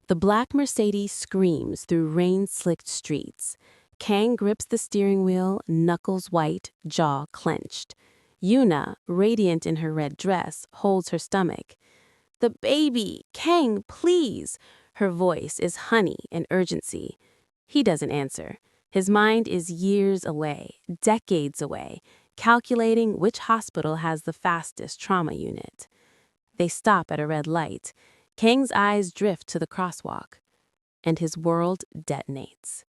The black Mercedes screams through rain-slicked streets. Kang grips the steering wheel, knuckles white, jaw clenched. Yuna, radiant in her red dress, holds her stomach. "The baby! Kang, please!" Her voice is honey and urgency. He doesn't answer. His mind is years away, decades away, calculating which hospital has the fastest trauma unit. They stop at a red light. Kang's eyes drift to the crosswalk, and his world detonates.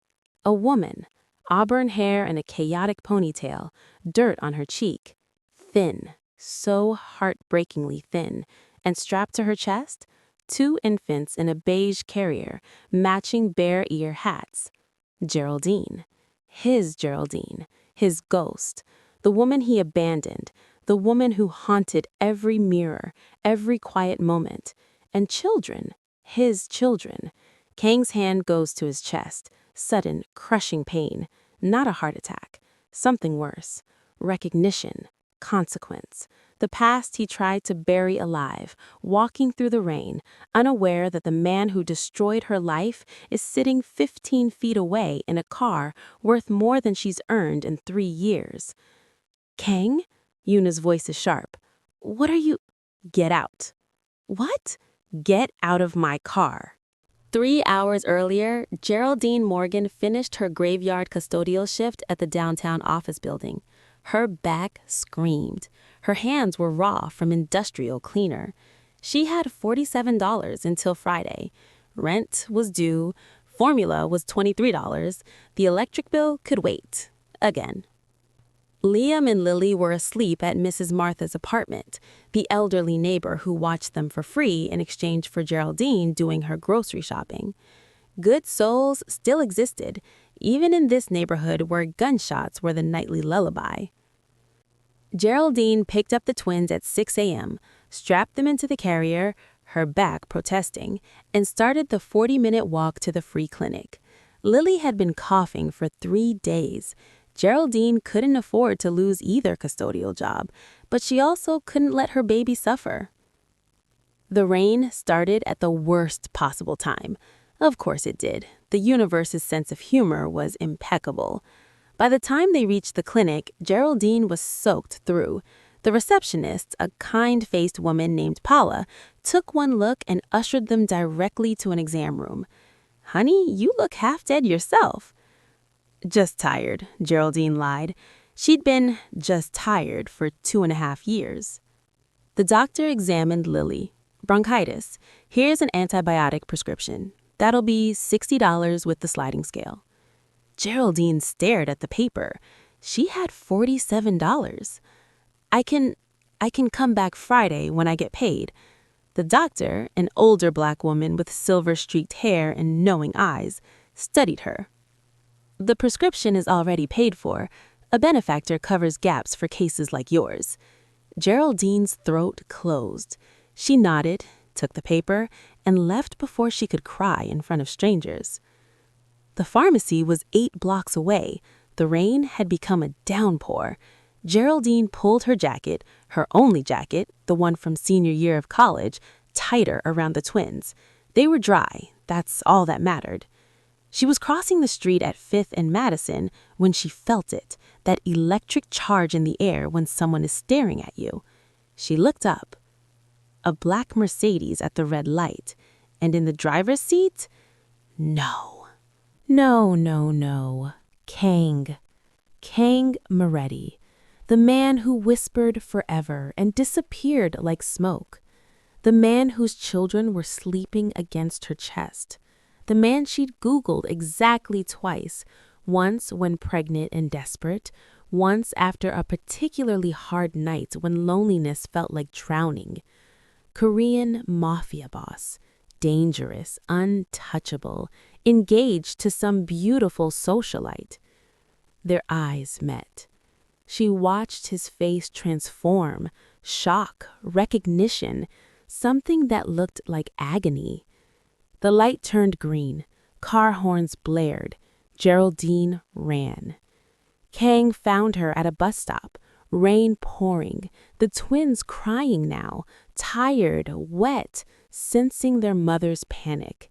A woman, auburn hair and a chaotic ponytail, dirt on her cheek, thin, so heartbreakingly thin, and strapped to her chest, two infants in a beige carrier, matching bear ear hats. Geraldine. His Geraldine. His ghost. The woman he abandoned. The woman who haunted every mirror, every quiet moment. And children. His children. Kang's hand goes to his chest. Sudden, crushing pain. Not a heart attack. Something worse. Recognition. Consequence. The past he tried to bury alive, walking through the rain, unaware that the man who destroyed her life is sitting 15 feet away in a car worth more than she's earned in 3 years. "Kang?" Yuna's voice is sharp. "What are you—" "Get out." "What?" "Get out of my car." 3 hours earlier, Geraldine Morgan finished her graveyard custodial shift at the downtown office building. Her back screamed. Her hands were raw from industrial cleaner. She had $47 until Friday. Rent was due. Formula was $23. The electric bill could wait. Again. Liam and Lily were asleep at Mrs. Martha's apartment, the elderly neighbor who watched them for free in exchange for Geraldine doing her grocery shopping. Good souls still existed, even in this neighborhood where gunshots were the nightly lullaby. Geraldine picked up the twins at 6 a.m., strapped them into the carrier, her back protesting, and started the 40-minute walk to the free clinic. Lily had been coughing for 3 days. Geraldine couldn't afford to lose either custodial job, but she also couldn't let her baby suffer. The rain started at the worst possible time. Of course it did. The universe's sense of humor was impeccable. By the time they reached the clinic, Geraldine was soaked through. The receptionist, a kind-faced woman named Paula, took one look and ushered them directly to an exam room. "Honey, you look half dead yourself." "Just tired," Geraldine lied. She'd been just tired for 2.5 years. The doctor examined Lily. "Bronchitis. Here's an antibiotic prescription. That'll be $60 with the sliding scale." Geraldine stared at the paper. She had $47. I can come back Friday when I get paid." The doctor, an older black woman with silver-streaked hair and knowing eyes, studied her. "The prescription is already paid for. A benefactor covers gaps for cases like yours." Geraldine's throat closed. She nodded, took the paper, and left before she could cry in front of strangers. The pharmacy was 8 blocks away. The rain had become a downpour. Geraldine pulled her jacket, her only jacket, the one from senior year of college, tighter around the twins. They were dry. That's all that mattered. She was crossing the street at 5th and Madison when she felt it, that electric charge in the air when someone is staring at you. She looked up. A black Mercedes at the red light. And in the driver's seat? No. No. Kang. Kang Moretti. The man who whispered forever and disappeared like smoke. The man whose children were sleeping against her chest. The man she'd Googled exactly twice, once when pregnant and desperate, once after a particularly hard night when loneliness felt like drowning. Korean Mafia boss, dangerous, untouchable, engaged to some beautiful socialite. Their eyes met. She watched his face transform, shock, recognition, something that looked like agony. The light turned green. Car horns blared. Geraldine ran. Kang found her at a bus stop, rain pouring, the twins crying now, tired, wet, sensing their mother's panic.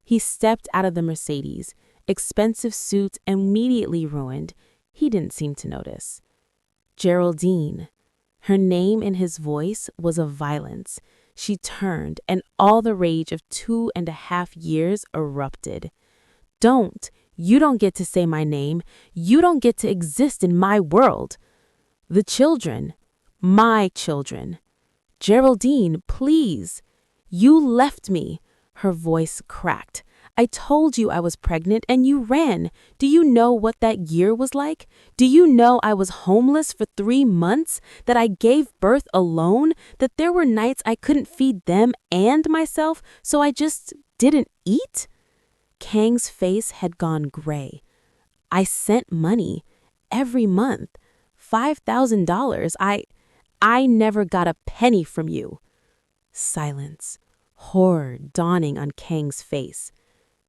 He stepped out of the Mercedes, expensive suit immediately ruined. He didn't seem to notice. Geraldine. Her name in his voice was of violence. She turned, and all the rage of 2.5 years erupted. Don't. You don't get to say my name. You don't get to exist in my world. The children. My children. Geraldine, please. You left me. Her voice cracked. I told you I was pregnant and you ran. Do you know what that year was like? Do you know I was homeless for 3 months? That I gave birth alone? That there were nights I couldn't feed them and myself, so I just didn't eat? Kang's face had gone gray. I sent money every month. $5,000. I never got a penny from you. Silence. Horror dawning on Kang's face.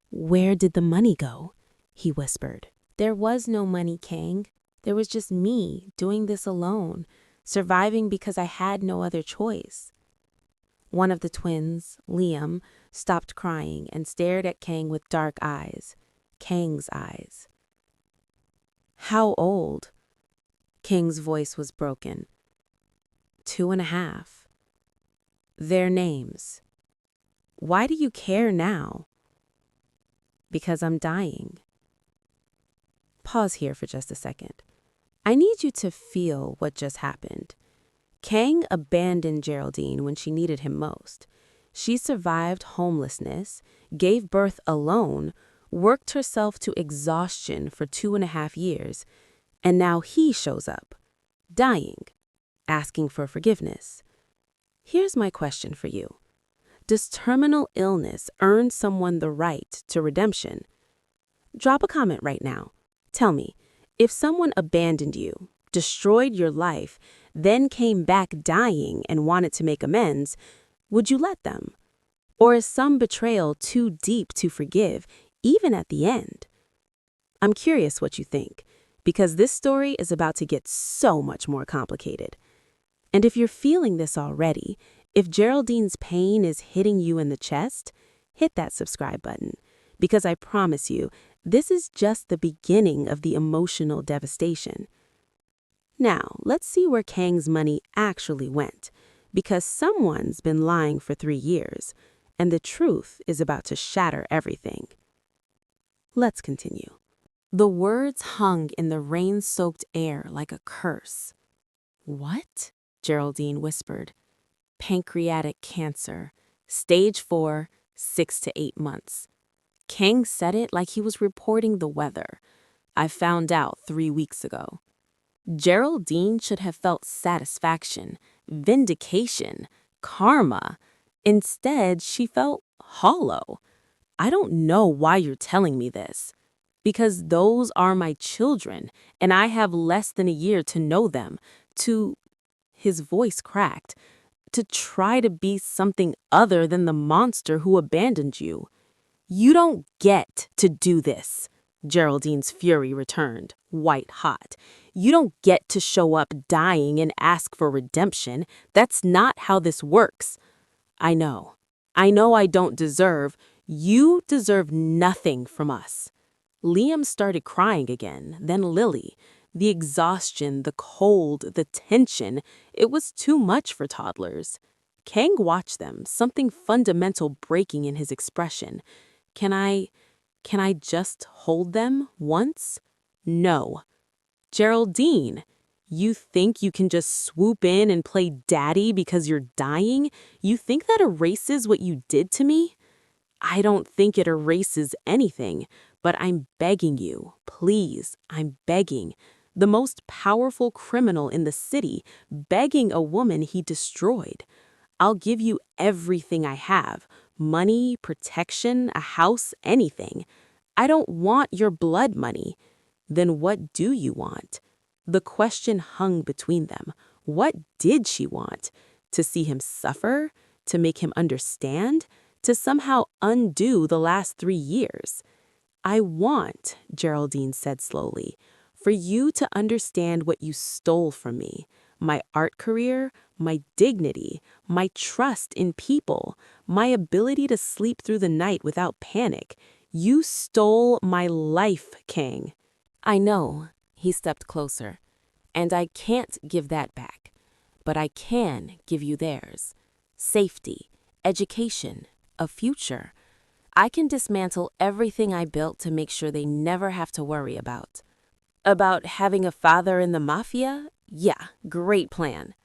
Where did the money go? He whispered. There was no money, Kang. There was just me doing this alone, surviving because I had no other choice. One of the twins, Liam, stopped crying and stared at Kang with dark eyes. Kang's eyes. How old? Kang's voice was broken. 2.5. Their names. Why do you care now? Because I'm dying. Pause here for just a second. I need you to feel what just happened. Kang abandoned Geraldine when she needed him most. She survived homelessness, gave birth alone, worked herself to exhaustion for 2.5 years, and now he shows up, dying, asking for forgiveness. Here's my question for you. Does terminal illness earn someone the right to redemption? Drop a comment right now. Tell me, if someone abandoned you, destroyed your life, then came back dying and wanted to make amends, would you let them? Or is some betrayal too deep to forgive, even at the end? I'm curious what you think, because this story is about to get so much more complicated. And if you're feeling this already, if Geraldine's pain is hitting you in the chest, hit that subscribe button, because I promise you, this is just the beginning of the emotional devastation. Now, let's see where Kang's money actually went, because someone's been lying for 3 years, and the truth is about to shatter everything. Let's continue. The words hung in the rain-soaked air like a curse. What? Geraldine whispered. Pancreatic cancer, stage 4, 6 to 8 months. Kang said it like he was reporting the weather. I found out 3 weeks ago. Geraldine should have felt satisfaction, vindication, karma. Instead, she felt hollow. I don't know why you're telling me this. Because those are my children, and I have less than a year to know them, His voice cracked. To try to be something other than the monster who abandoned you. You don't get to do this. Geraldine's fury returned, white hot. You don't get to show up dying and ask for redemption. That's not how this works. I know I don't deserve. You deserve nothing from us. Liam started crying again, then Lily. The exhaustion, the cold, the tension, it was too much for toddlers. Kang watched them, something fundamental breaking in his expression. Can I just hold them once? No. Geraldine, you think you can just swoop in and play daddy because you're dying? You think that erases what you did to me? I don't think it erases anything, but I'm begging you, please, I'm begging. The most powerful criminal in the city, begging a woman he destroyed. I'll give you everything I have, money, protection, a house, anything. I don't want your blood money. Then what do you want? The question hung between them. What did she want? To see him suffer? To make him understand? To somehow undo the last 3 years? I want, Geraldine said slowly, for you to understand what you stole from me, my art career, my dignity, my trust in people, my ability to sleep through the night without panic. You stole my life, Kang." "I know," he stepped closer, "and I can't give that back. But I can give you theirs. Safety, education, a future. I can dismantle everything I built to make sure they never have to worry about. About having a father in the Mafia? Yeah, great plan.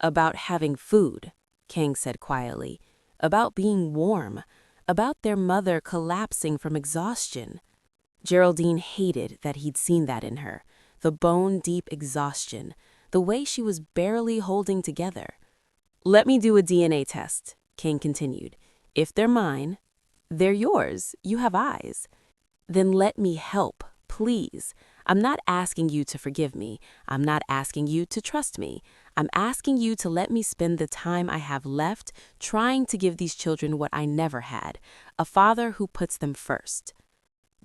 About having food," Kang said quietly. "About being warm. About their mother collapsing from exhaustion." Geraldine hated that he'd seen that in her, the bone-deep exhaustion, the way she was barely holding together. "Let me do a DNA test," Kang continued. "If they're mine, they're yours. You have eyes. Then let me help, please. I'm not asking you to forgive me. I'm not asking you to trust me. I'm asking you to let me spend the time I have left trying to give these children what I never had, a father who puts them first."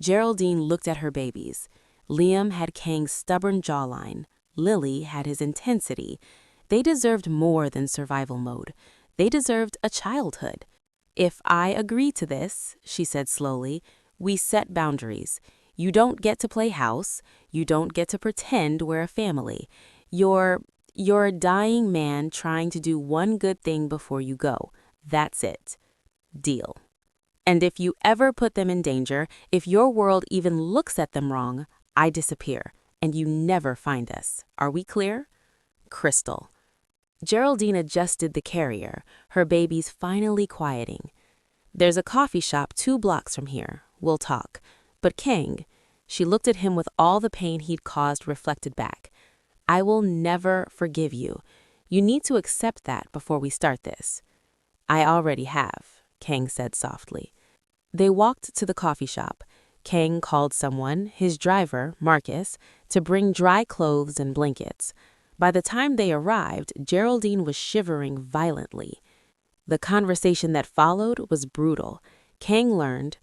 Geraldine looked at her babies. Liam had Kang's stubborn jawline. Lily had his intensity. They deserved more than survival mode. They deserved a childhood. "If I agree to this," she said slowly, "we set boundaries. You don't get to play house. You don't get to pretend we're a family. You're a dying man trying to do one good thing before you go. That's it. Deal. And if you ever put them in danger, if your world even looks at them wrong, I disappear, and you never find us. Are we clear?" Crystal. Geraldine adjusted the carrier, her babies finally quieting. "There's a coffee shop 2 blocks from here. We'll talk. But Kang," she looked at him with all the pain he'd caused reflected back, "I will never forgive you. You need to accept that before we start this." "I already have," Kang said softly. They walked to the coffee shop. Kang called someone, his driver, Marcus, to bring dry clothes and blankets. By the time they arrived, Geraldine was shivering violently. The conversation that followed was brutal. Kang learned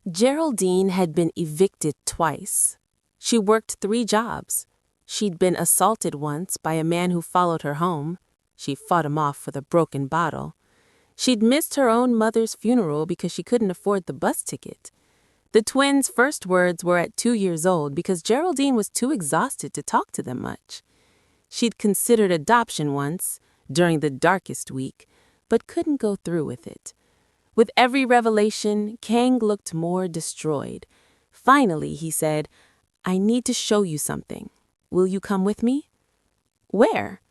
Geraldine had been evicted twice. She worked 3 jobs. She'd been assaulted once by a man who followed her home. She fought him off with a broken bottle. She'd missed her own mother's funeral because she couldn't afford the bus ticket. The twins' first words were at 2 years old because Geraldine was too exhausted to talk to them much. She'd considered adoption once, during the darkest week, but couldn't go through with it. With every revelation, Kang looked more destroyed. Finally, he said, "I need to show you something. Will you come with me?" "Where?"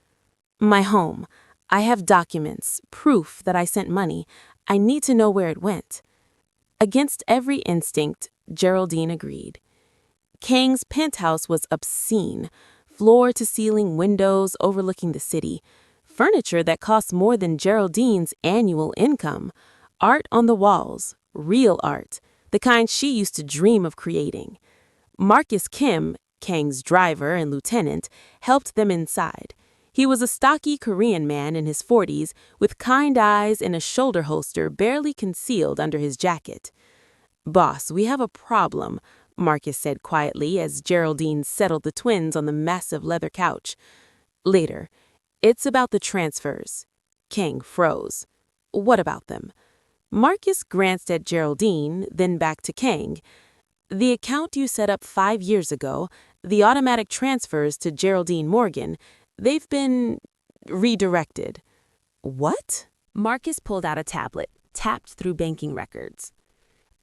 "My home. I have documents, proof that I sent money. I need to know where it went." Against every instinct, Geraldine agreed. Kang's penthouse was obscene, floor-to-ceiling windows overlooking the city, furniture that cost more than Geraldine's annual income, art on the walls, real art, the kind she used to dream of creating. Marcus Kim, Kang's driver and lieutenant, helped them inside. He was a stocky Korean man in his 40s with kind eyes and a shoulder holster barely concealed under his jacket. "Boss, we have a problem," Marcus said quietly as Geraldine settled the twins on the massive leather couch. "Later. It's about the transfers." Kang froze. "What about them?" Marcus glanced at Geraldine, then back to Kang. "The account you set up 5 years ago, the automatic transfers to Geraldine Morgan, they've been redirected." "What?" Marcus pulled out a tablet, tapped through banking records.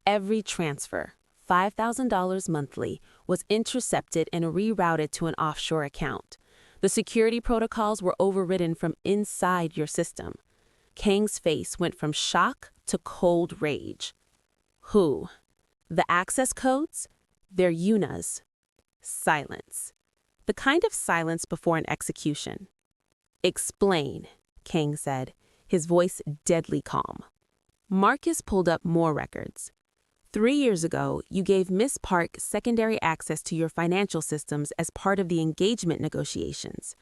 Every transfer, $5,000 monthly, was intercepted and rerouted to an offshore account. The security protocols were overridden from inside your system. Kang's face went from shock to cold rage. "Who?" "The access codes? They're Yuna's." Silence. The kind of silence before an execution. "Explain," Kang said, his voice deadly calm. Marcus pulled up more records. 3 years ago, you gave Miss Park secondary access to your financial systems as part of the engagement negotiations.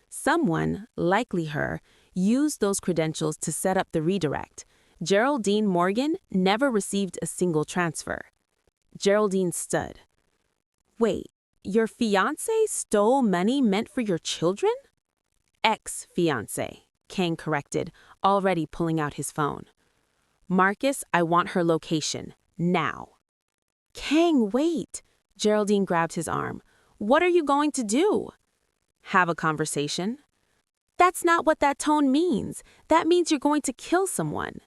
Someone, likely her, used those credentials to set up the redirect. Geraldine Morgan never received a single transfer. Geraldine stood. "Wait, your fiancé stole money meant for your children?" ex-fiancé, Kang corrected, already pulling out his phone. Marcus, I want her location, now. Kang, wait! Geraldine grabbed his arm. What are you going to do? Have a conversation? That's not what that tone means. That means you're going to kill someone.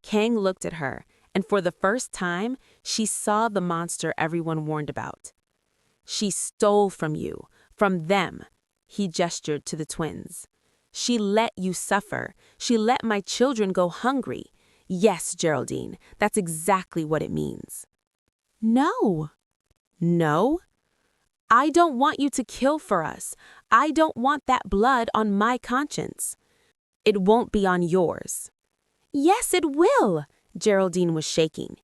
Kang looked at her, and for the first time, she saw the monster everyone warned about. She stole from you, from them. He gestured to the twins. She let you suffer. She let my children go hungry. Yes, Geraldine, that's exactly what it means. No. No? I don't want you to kill for us. I don't want that blood on my conscience. It won't be on yours. Yes, it will, Geraldine was shaking.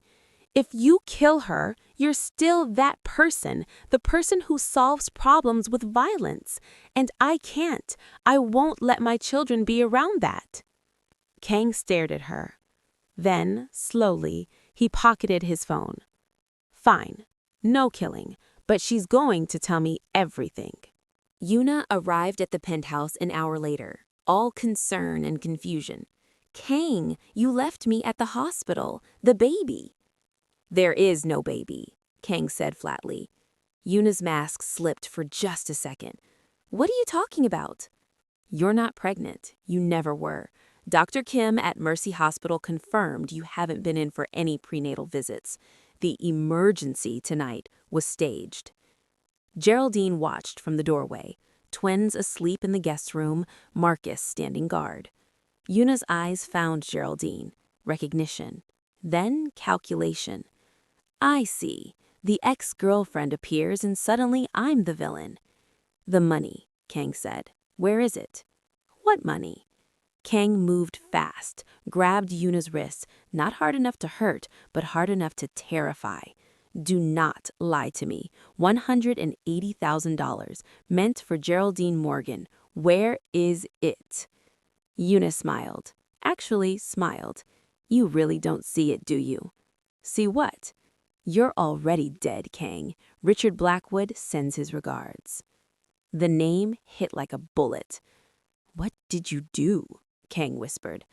If you kill her, you're still that person, the person who solves problems with violence. And I can't. I won't let my children be around that. Kang stared at her. Then, slowly, he pocketed his phone. Fine, no killing, but she's going to tell me everything. Yuna arrived at the penthouse an hour later, all concern and confusion. Kang, you left me at the hospital. The baby. There is no baby, Kang said flatly. Yuna's mask slipped for just a second. What are you talking about? You're not pregnant. You never were. Dr. Kim at Mercy Hospital confirmed you haven't been in for any prenatal visits. The emergency tonight was staged. Geraldine watched from the doorway, twins asleep in the guest room, Marcus standing guard. Yuna's eyes found Geraldine, recognition, then calculation. I see. The ex-girlfriend appears and suddenly I'm the villain. The money, Kang said. Where is it? What money? Kang moved fast, grabbed Yuna's wrist, not hard enough to hurt, but hard enough to terrify. Do not lie to me. $180,000, meant for Geraldine Morgan. Where is it? Yuna smiled. Actually smiled. You really don't see it, do you? See what? You're already dead, Kang. Richard Blackwood sends his regards. The name hit like a bullet. What did you do? Kang whispered.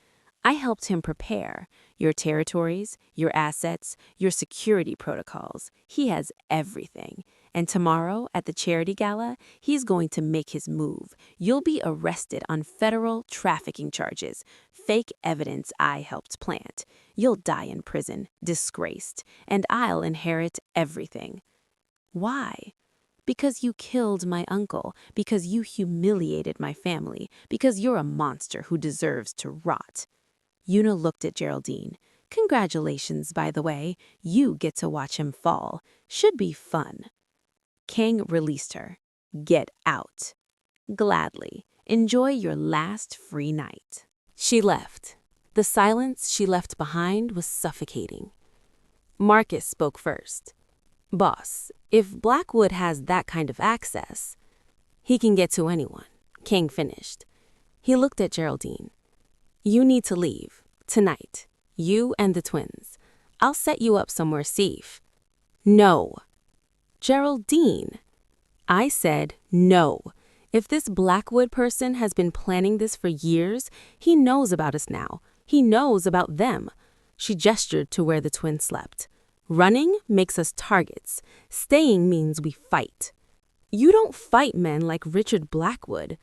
I helped him prepare your territories, your assets, your security protocols. He has everything. And tomorrow at the charity gala, he's going to make his move. You'll be arrested on federal trafficking charges, fake evidence I helped plant. You'll die in prison, disgraced, and I'll inherit everything. Why? Because you killed my uncle, because you humiliated my family, because you're a monster who deserves to rot. Yuna looked at Geraldine. Congratulations, by the way. You get to watch him fall. Should be fun. Kang released her. Get out. Gladly. Enjoy your last free night. She left. The silence she left behind was suffocating. Marcus spoke first. Boss, if Blackwood has that kind of access, he can get to anyone. Kang finished. He looked at Geraldine. You need to leave. Tonight. You and the twins. I'll set you up somewhere safe. No. Geraldine. I said no. If this Blackwood person has been planning this for years, he knows about us now. He knows about them. She gestured to where the twins slept. Running makes us targets. Staying means we fight. You don't fight men like Richard Blackwood.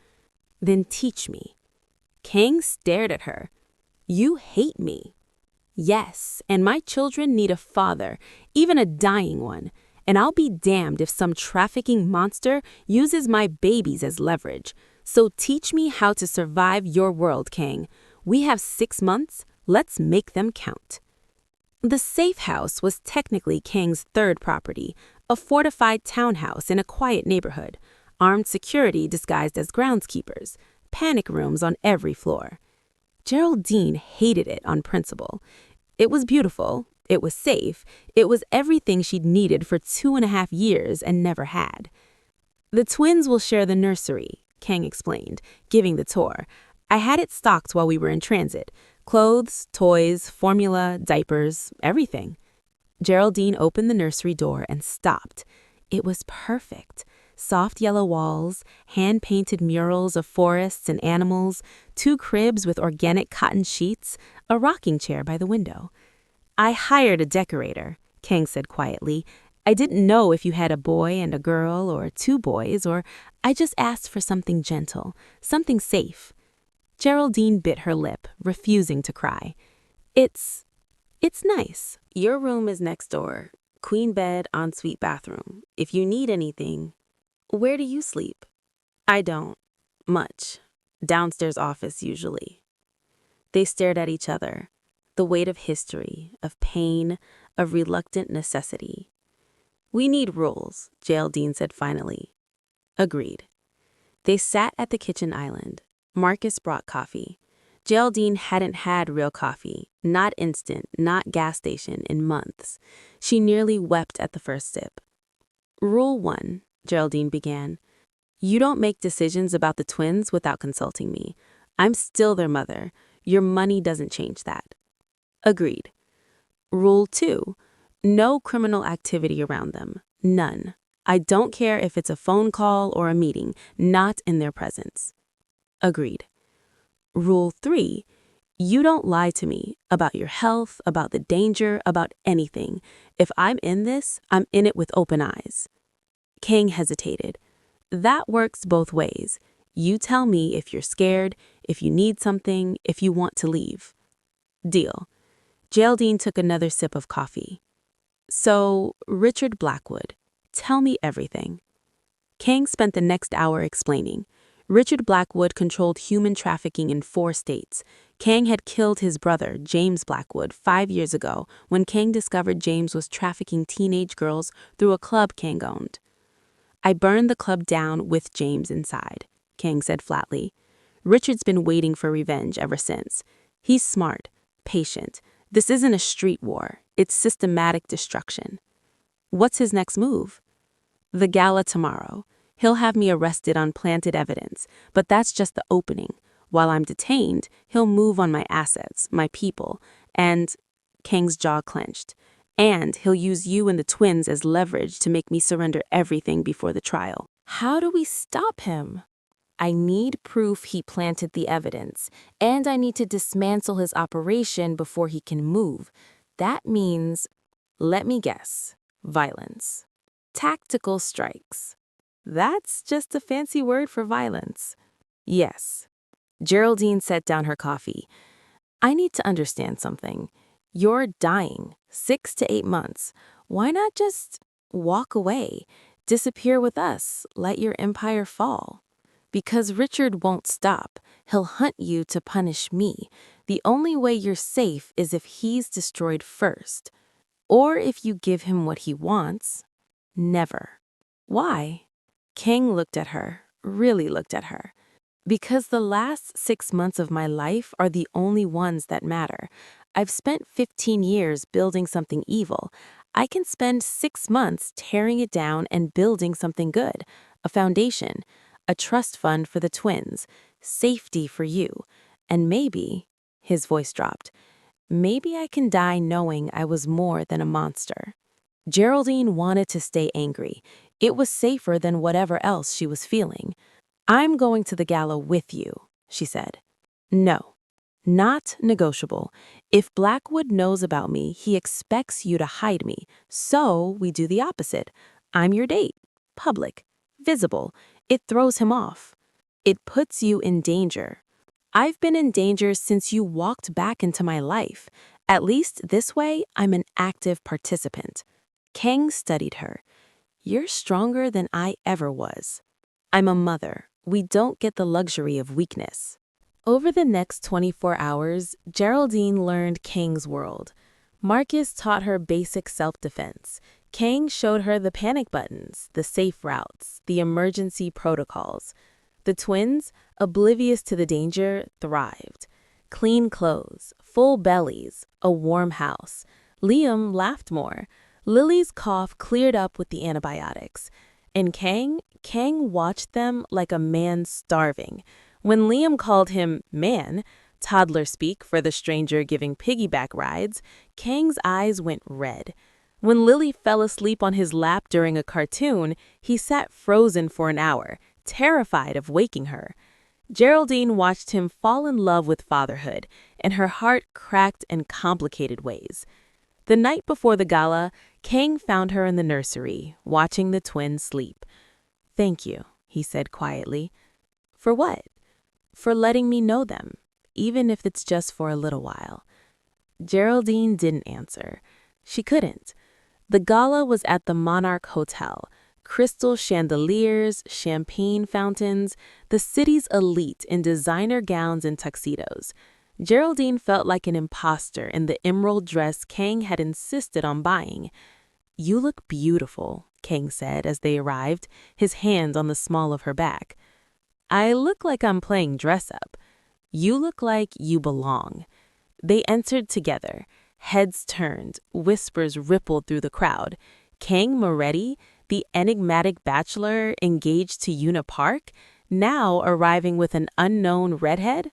Then teach me. Kang stared at her. You hate me. Yes, and my children need a father, even a dying one. And I'll be damned if some trafficking monster uses my babies as leverage. So teach me how to survive your world, Kang. We have 6 months. Let's make them count. The safe house was technically Kang's third property, a fortified townhouse in a quiet neighborhood, armed security disguised as groundskeepers, panic rooms on every floor. Geraldine hated it on principle. It was beautiful, it was safe, it was everything she'd needed for 2.5 years and never had. The twins will share the nursery, Kang explained, giving the tour. I had it stocked while we were in transit. Clothes, toys, formula, diapers, everything. Geraldine opened the nursery door and stopped. It was perfect. soft yellow walls, hand-painted murals of forests and animals, 2 cribs with organic cotton sheets, a rocking chair by the window. "I hired a decorator," Kang said quietly. "I didn't know if you had a boy and a girl or 2 boys, or I just asked for something gentle, something safe." Geraldine bit her lip, refusing to cry. It's nice. Your room is next door. Queen bed, ensuite bathroom. If you need anything, where do you sleep?" "I don't. Much. Downstairs office, usually." They stared at each other. The weight of history, of pain, of reluctant necessity. "We need rules," Geraldine said finally. Agreed. They sat at the kitchen island. Marcus brought coffee. Geraldine hadn't had real coffee, not instant, not gas station, in months. She nearly wept at the first sip. "Rule 1, Geraldine began. "You don't make decisions about the twins without consulting me. I'm still their mother. Your money doesn't change that." Agreed. "Rule 2, no criminal activity around them. None. I don't care if it's a phone call or a meeting, not in their presence." Agreed. "Rule 3, you don't lie to me about your health, about the danger, about anything. If I'm in this, I'm in it with open eyes." Kang hesitated. "That works both ways. You tell me if you're scared, if you need something, if you want to leave." "Deal." Geraldine took another sip of coffee. "So, Richard Blackwood, tell me everything." Kang spent the next hour explaining. Richard Blackwood controlled human trafficking in 4 states. Kang had killed his brother, James Blackwood, 5 years ago when Kang discovered James was trafficking teenage girls through a club Kang owned. "I burned the club down with James inside," Kang said flatly. "Richard's been waiting for revenge ever since. He's smart, patient. This isn't a street war. It's systematic destruction." "What's his next move?" "The gala tomorrow. He'll have me arrested on planted evidence, but that's just the opening. While I'm detained, he'll move on my assets, my people, and—" Kang's jaw clenched. "And he'll use you and the twins as leverage to make me surrender everything before the trial." "How do we stop him?" "I need proof he planted the evidence, and I need to dismantle his operation before he can move. That means, let me guess, violence. Tactical strikes." "That's just a fancy word for violence." "Yes." Geraldine set down her coffee. "I need to understand something. You're dying, 6 to 8 months. Why not just walk away, disappear with us, let your empire fall? Because Richard won't stop. He'll hunt you to punish me. The only way you're safe is if he's destroyed first. Or if you give him what he wants. Never." "Why?" Kang looked at her, really looked at her. "Because the last 6 months of my life are the only ones that matter. I've spent 15 years building something evil. I can spend 6 months tearing it down and building something good. A foundation, a trust fund for the twins, safety for you. And maybe," his voice dropped, "maybe I can die knowing I was more than a monster." Geraldine wanted to stay angry. It was safer than whatever else she was feeling. "I'm going to the gala with you," she said. "No. Not negotiable. If Blackwood knows about me, he expects you to hide me. So we do the opposite. I'm your date. Public. Visible. It throws him off. It puts you in danger. I've been in danger since you walked back into my life. At least this way, I'm an active participant." Kang studied her. "You're stronger than I ever was." "I'm a mother. We don't get the luxury of weakness." Over the next 24 hours, Geraldine learned Kang's world. Marcus taught her basic self-defense. Kang showed her the panic buttons, the safe routes, the emergency protocols. The twins, oblivious to the danger, thrived. Clean clothes, full bellies, a warm house. Liam laughed more. Lily's cough cleared up with the antibiotics. And Kang watched them like a man starving. When Liam called him man, toddler speak for the stranger giving piggyback rides, Kang's eyes went red. When Lily fell asleep on his lap during a cartoon, he sat frozen for an hour, terrified of waking her. Geraldine watched him fall in love with fatherhood, and her heart cracked in complicated ways. The night before the gala, Kang found her in the nursery, watching the twins sleep. "Thank you," he said quietly. "For what?" "For letting me know them, even if it's just for a little while." Geraldine didn't answer. She couldn't. The gala was at the Monarch Hotel. Crystal chandeliers, champagne fountains, the city's elite in designer gowns and tuxedos. Geraldine felt like an imposter in the emerald dress Kang had insisted on buying. "You look beautiful," Kang said as they arrived, his hand on the small of her back. "I look like I'm playing dress up. You look like you belong." They entered together. Heads turned, whispers rippled through the crowd. Kang Moretti, the enigmatic bachelor engaged to Yuna Park, now arriving with an unknown redhead?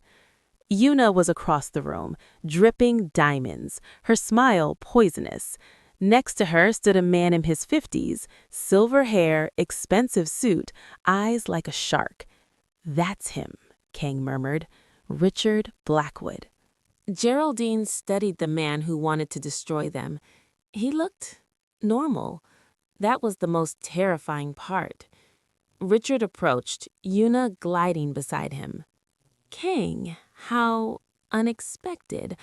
Yuna was across the room, dripping diamonds, her smile poisonous. Next to her stood a man in his 50s, silver hair, expensive suit, eyes like a shark. "That's him," Kang murmured. "Richard Blackwood." Geraldine studied the man who wanted to destroy them. He looked normal. That was the most terrifying part. Richard approached, Yuna gliding beside him. "Kang, how unexpected.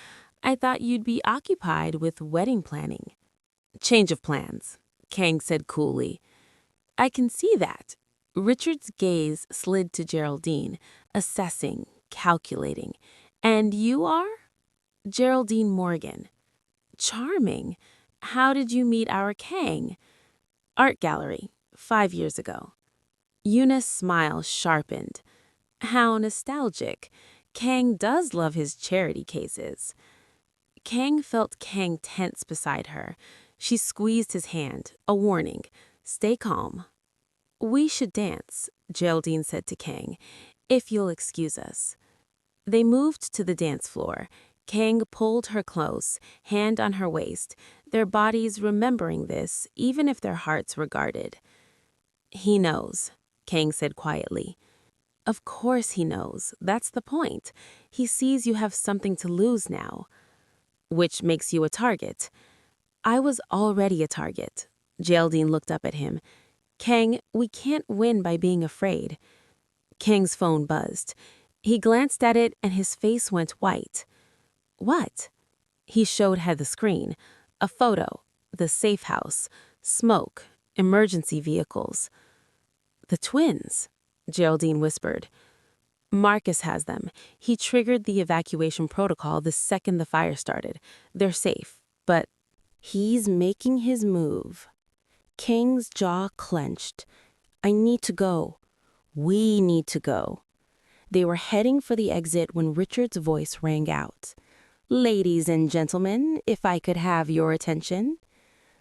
I thought you'd be occupied with wedding planning." "Change of plans," Kang said coolly. "I can see that." Richard's gaze slid to Geraldine, assessing, calculating. "And you are?" "Geraldine Morgan." "Charming. How did you meet our Kang?" "Art gallery, 5 years ago." Yuna's smile sharpened. How nostalgic. Kang does love his charity cases. Kang felt Kang tense beside her. She squeezed his hand, a warning. "Stay calm." "We should dance," Geraldine said to Kang, "if you'll excuse us." They moved to the dance floor. Kang pulled her close, hand on her waist, their bodies remembering this, even if their hearts were guarded. "He knows," Kang said quietly. "Of course he knows. That's the point. He sees you have something to lose now." "Which makes you a target." "I was already a target." Geraldine looked up at him. "Kang, we can't win by being afraid." Kang's phone buzzed. He glanced at it and his face went white. "What?" He showed her the screen. A photo, the safe house, smoke, emergency vehicles. "The twins," Geraldine whispered. "Marcus has them. He triggered the evacuation protocol the second the fire started. They're safe, but he's making his move." Kang's jaw clenched. "I need to go. We need to go." They were heading for the exit when Richard's voice rang out. "Ladies and gentlemen, if I could have your attention."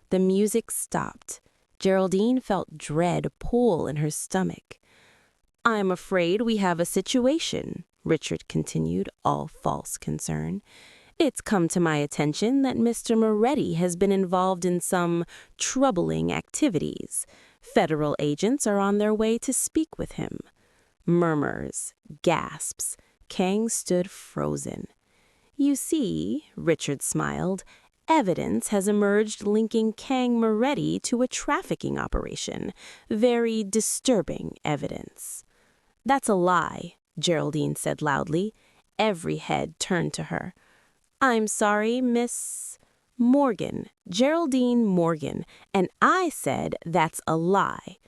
The music stopped. Geraldine felt dread pull in her stomach. "I'm afraid we have a situation," Richard continued, all false concern. "It's come to my attention that Mr. Moretti has been involved in some troubling activities. Federal agents are on their way to speak with him." Murmurs, gasps. Kang stood frozen. "You see," Richard smiled, "evidence has emerged linking Kang Moretti to a trafficking operation. Very disturbing evidence." "That's a lie," Geraldine said loudly. Every head turned to her. "I'm sorry, Miss Morgan, Geraldine Morgan, and I said that's a lie."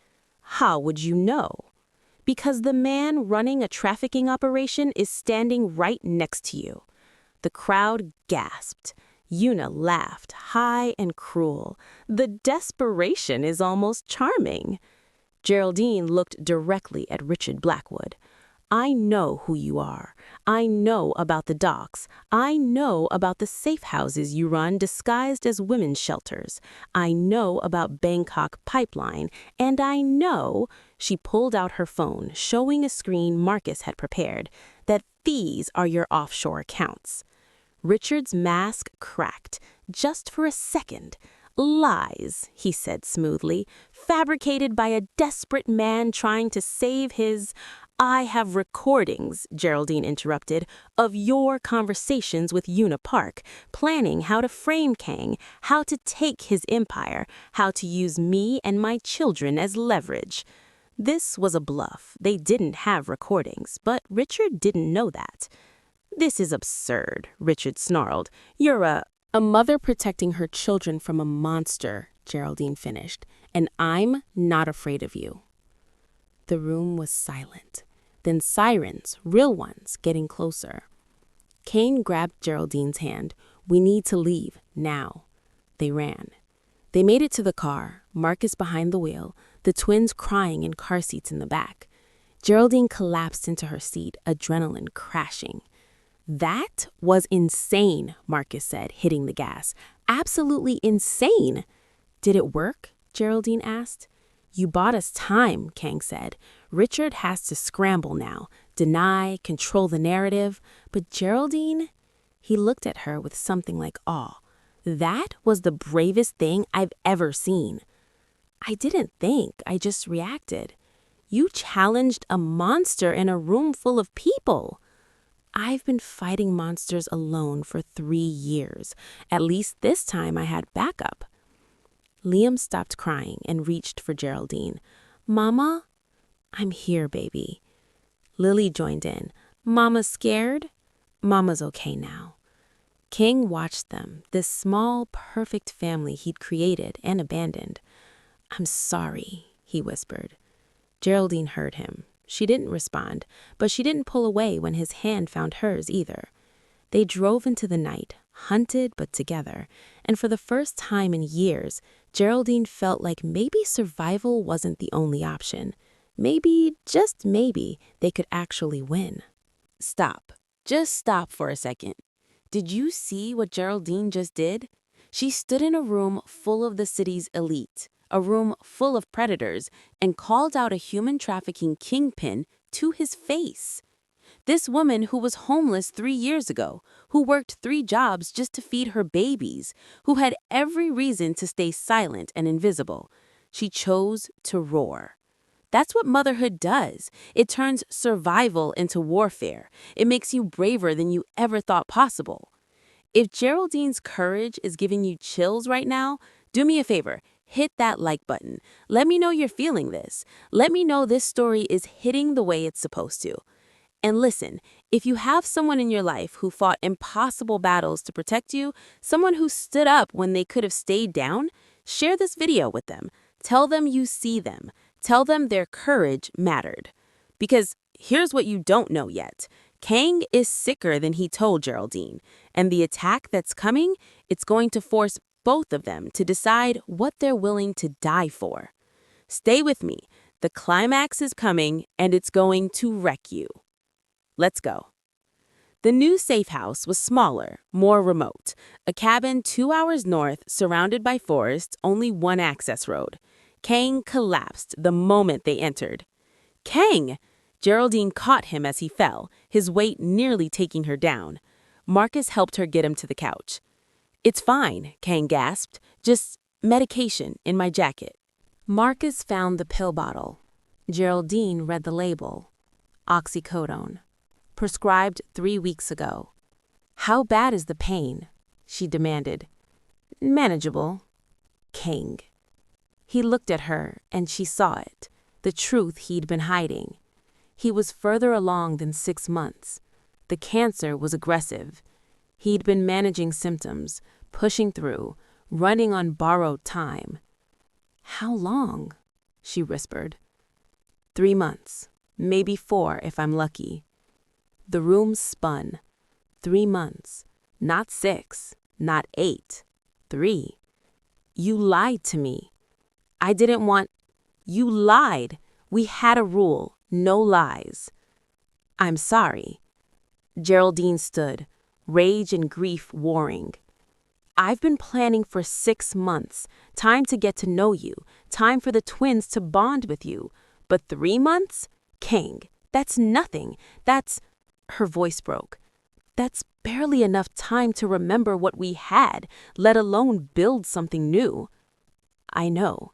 "How would you know?" "Because the man running a trafficking operation is standing right next to you." The crowd gasped. Yuna laughed, high and cruel. "The desperation is almost charming." Geraldine looked directly at Richard Blackwood. "I know who you are. I know about the docks. I know about the safe houses you run disguised as women's shelters. I know about Bangkok Pipeline. And I know," she pulled out her phone, showing a screen Marcus had prepared, "that these are your offshore accounts." Richard's mask cracked, just for a second. Lies, he said smoothly, fabricated by a desperate man trying to save his... I have recordings, Geraldine interrupted, of your conversations with Yuna Park, planning how to frame Kang, how to take his empire, how to use me and my children as leverage. This was a bluff. They didn't have recordings, but Richard didn't know that. This is absurd, Richard snarled. You're a mother protecting her children from a monster, Geraldine finished, and I'm not afraid of you. The room was silent. Then sirens, real ones, getting closer. Kane grabbed Geraldine's hand. We need to leave, now. They ran. They made it to the car, Marcus behind the wheel, the twins crying in car seats in the back. Geraldine collapsed into her seat, adrenaline crashing. That was insane, Marcus said, hitting the gas. Absolutely insane. Did it work? Geraldine asked. You bought us time, Kang said. Richard has to scramble now, deny, control the narrative. But Geraldine, he looked at her with something like awe. That was the bravest thing I've ever seen. I didn't think, I just reacted. You challenged a monster in a room full of people. I've been fighting monsters alone for 3 years. At least this time I had backup. Liam stopped crying and reached for Geraldine. Mama? I'm here, baby. Lily joined in. Mama scared? Mama's okay now. King watched them, this small, perfect family he'd created and abandoned. I'm sorry, he whispered. Geraldine heard him. She didn't respond, but she didn't pull away when his hand found hers either. They drove into the night, hunted but together, and for the first time in years, Geraldine felt like maybe survival wasn't the only option. Maybe, just maybe, they could actually win. Stop. Just stop for a second. Did you see what Geraldine just did? She stood in a room full of the city's elite, a room full of predators, and called out a human trafficking kingpin to his face. This woman who was homeless 3 years ago, who worked 3 jobs just to feed her babies, who had every reason to stay silent and invisible. She chose to roar. That's what motherhood does. It turns survival into warfare. It makes you braver than you ever thought possible. If Geraldine's courage is giving you chills right now, do me a favor. Hit that like button. Let me know you're feeling this. Let me know this story is hitting the way it's supposed to. And listen, if you have someone in your life who fought impossible battles to protect you, someone who stood up when they could have stayed down, share this video with them. Tell them you see them. Tell them their courage mattered. Because here's what you don't know yet. Kang is sicker than he told Geraldine. And the attack that's coming, it's going to force both of them to decide what they're willing to die for. Stay with me. The climax is coming, and it's going to wreck you. Let's go. The new safe house was smaller, more remote. A cabin 2 hours north, surrounded by forests, only one access road. Kang collapsed the moment they entered. Kang! Geraldine caught him as he fell, his weight nearly taking her down. Marcus helped her get him to the couch. It's fine, Kang gasped. Just medication in my jacket. Marcus found the pill bottle. Geraldine read the label. Oxycodone. Prescribed 3 weeks ago. How bad is the pain? She demanded. Manageable. Kang. He looked at her, and she saw it, the truth he'd been hiding. He was further along than 6 months. The cancer was aggressive. He'd been managing symptoms, pushing through, running on borrowed time. How long? She whispered. 3 months, maybe 4 if I'm lucky. The room spun. 3 months, not 6, not 8, 3. You lied to me. I didn't want... You lied. We had a rule, no lies. I'm sorry. Geraldine stood, rage and grief warring. I've been planning for 6 months, time to get to know you, time for the twins to bond with you. But 3 months? Kang, that's nothing. That's... Her voice broke. That's barely enough time to remember what we had, let alone build something new. I know.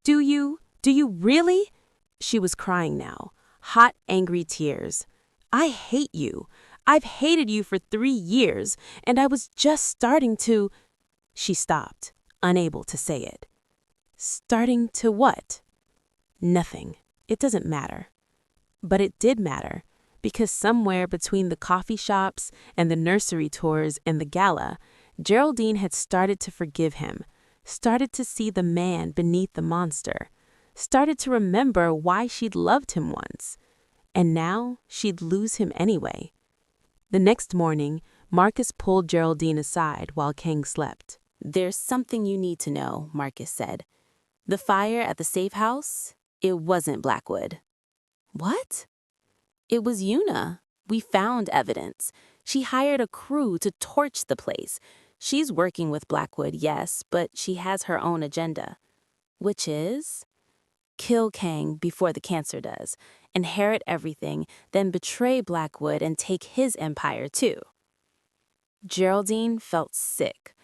Do you? Do you really? She was crying now, hot, angry tears. I hate you. I've hated you for 3 years, and I was just starting to. She stopped, unable to say it. Starting to what? Nothing. It doesn't matter. But it did matter, because somewhere between the coffee shops and the nursery tours and the gala, Geraldine had started to forgive him, started to see the man beneath the monster, started to remember why she'd loved him once. And now she'd lose him anyway. The next morning, Marcus pulled Geraldine aside while Kang slept. There's something you need to know, Marcus said. The fire at the safe house? It wasn't Blackwood. What? It was Yuna. We found evidence. She hired a crew to torch the place. She's working with Blackwood, yes, but she has her own agenda. Which is? Kill Kang before the cancer does, inherit everything, then betray Blackwood and take his empire too. Geraldine felt sick.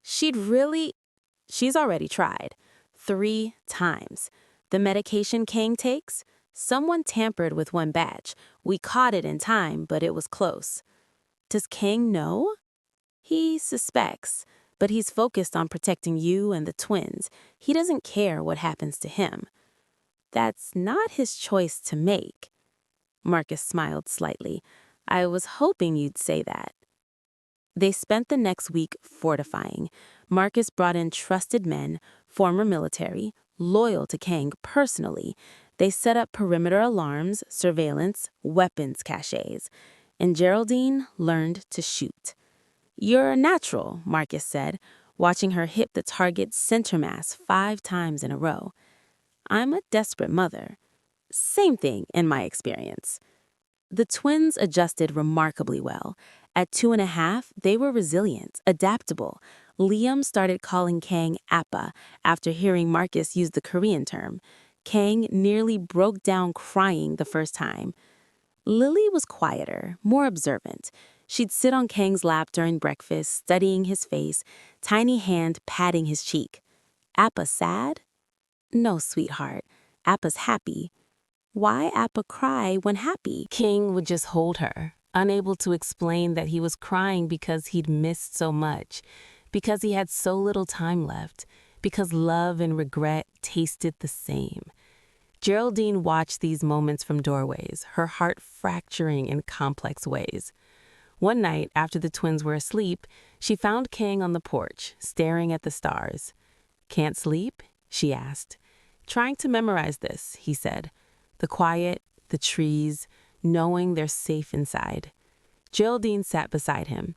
She's already tried. 3 times. The medication Kang takes? Someone tampered with one batch. We caught it in time, but it was close. Does Kang know? He suspects, but he's focused on protecting you and the twins. He doesn't care what happens to him. That's not his choice to make. Marcus smiled slightly. I was hoping you'd say that. They spent the next week fortifying. Marcus brought in trusted men, former military, loyal to Kang personally. They set up perimeter alarms, surveillance, weapons caches. And Geraldine learned to shoot. You're a natural, Marcus said, watching her hit the target center mass 5 times in a row. I'm a desperate mother. Same thing in my experience. The twins adjusted remarkably well. At 2.5, they were resilient, adaptable. Liam started calling Kang Appa after hearing Marcus use the Korean term. Kang nearly broke down crying the first time. Lily was quieter, more observant. She'd sit on Kang's lap during breakfast, studying his face, tiny hand patting his cheek. Appa sad? No, sweetheart. Appa's happy. Why Appa cry when happy? Kang would just hold her, unable to explain that he was crying because he'd missed so much, because he had so little time left, because love and regret tasted the same. Geraldine watched these moments from doorways, her heart fracturing in complex ways. One night, after the twins were asleep, she found Kang on the porch, staring at the stars. Can't sleep? She asked. Trying to memorize this, he said. The quiet, the trees, knowing they're safe inside. Geraldine sat beside him.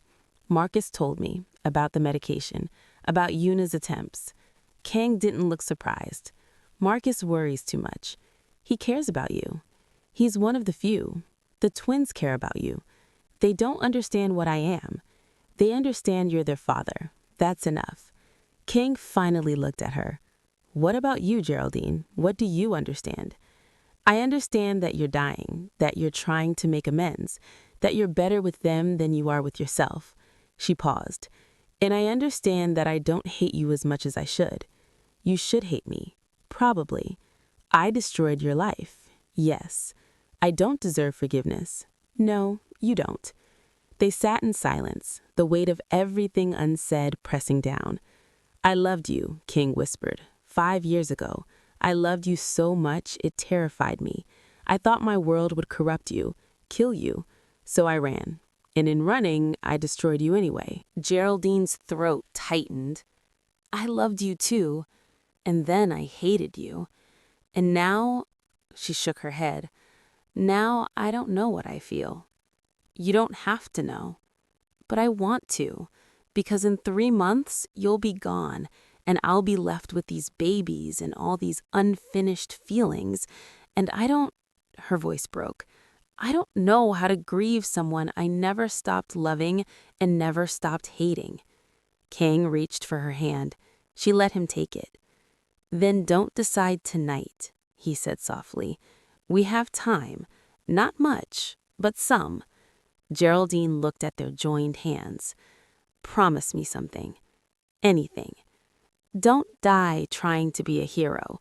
Marcus told me about the medication, about Yuna's attempts. Kang didn't look surprised. Marcus worries too much. He cares about you. He's one of the few. The twins care about you. They don't understand what I am. They understand you're their father. That's enough. Kang finally looked at her. What about you, Geraldine? What do you understand? I understand that you're dying, that you're trying to make amends, that you're better with them than you are with yourself. She paused. And I understand that I don't hate you as much as I should. You should hate me. Probably. I destroyed your life. Yes. I don't deserve forgiveness. No, you don't. They sat in silence, the weight of everything unsaid pressing down. I loved you, Kang whispered. 5 years ago. I loved you so much it terrified me. I thought my world would corrupt you, kill you. So I ran. And in running, I destroyed you anyway. Geraldine's throat tightened. I loved you too. And then I hated you. And now, she shook her head. Now I don't know what I feel. You don't have to know. But I want to. Because in 3 months, you'll be gone. And I'll be left with these babies and all these unfinished feelings. And her voice broke. I don't know how to grieve someone I never stopped loving and never stopped hating. Kang reached for her hand. She let him take it. Then don't decide tonight, he said softly. We have time. Not much, but some. Geraldine looked at their joined hands. Promise me something. Anything. Don't die trying to be a hero.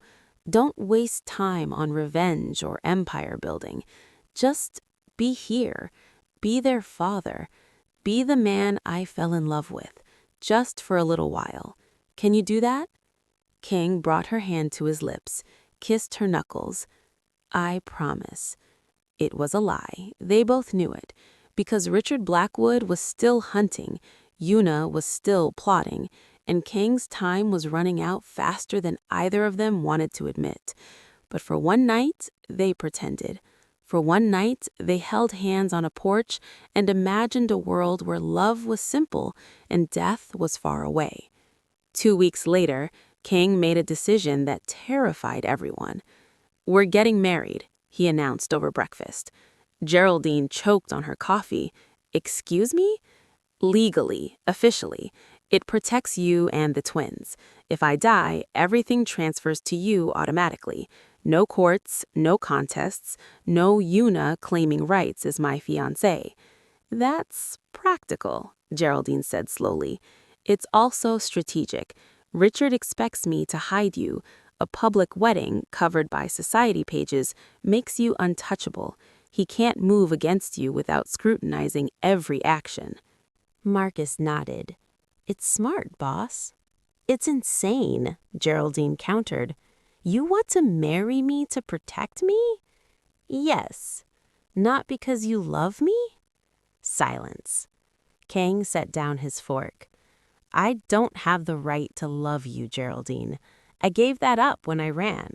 Don't waste time on revenge or empire building. Just be here. Be their father. Be the man I fell in love with, just for a little while. Can you do that? Kang brought her hand to his lips, kissed her knuckles. I promise. It was a lie. They both knew it. Because Richard Blackwood was still hunting, Yuna was still plotting, and Kang's time was running out faster than either of them wanted to admit. But for one night, they pretended. For one night, they held hands on a porch and imagined a world where love was simple and death was far away. 2 weeks later, Kang made a decision that terrified everyone. We're getting married, he announced over breakfast. Geraldine choked on her coffee. Excuse me? Legally, officially. It protects you and the twins. If I die, everything transfers to you automatically. No courts, no contests, no Yuna claiming rights as my fiancée. That's practical, Geraldine said slowly. It's also strategic. Richard expects me to hide you. A public wedding, covered by society pages, makes you untouchable. He can't move against you without scrutinizing every action. Marcus nodded. It's smart, boss. It's insane, Geraldine countered. You want to marry me to protect me? Yes. Not because you love me? Silence. Kang set down his fork. I don't have the right to love you, Geraldine. I gave that up when I ran.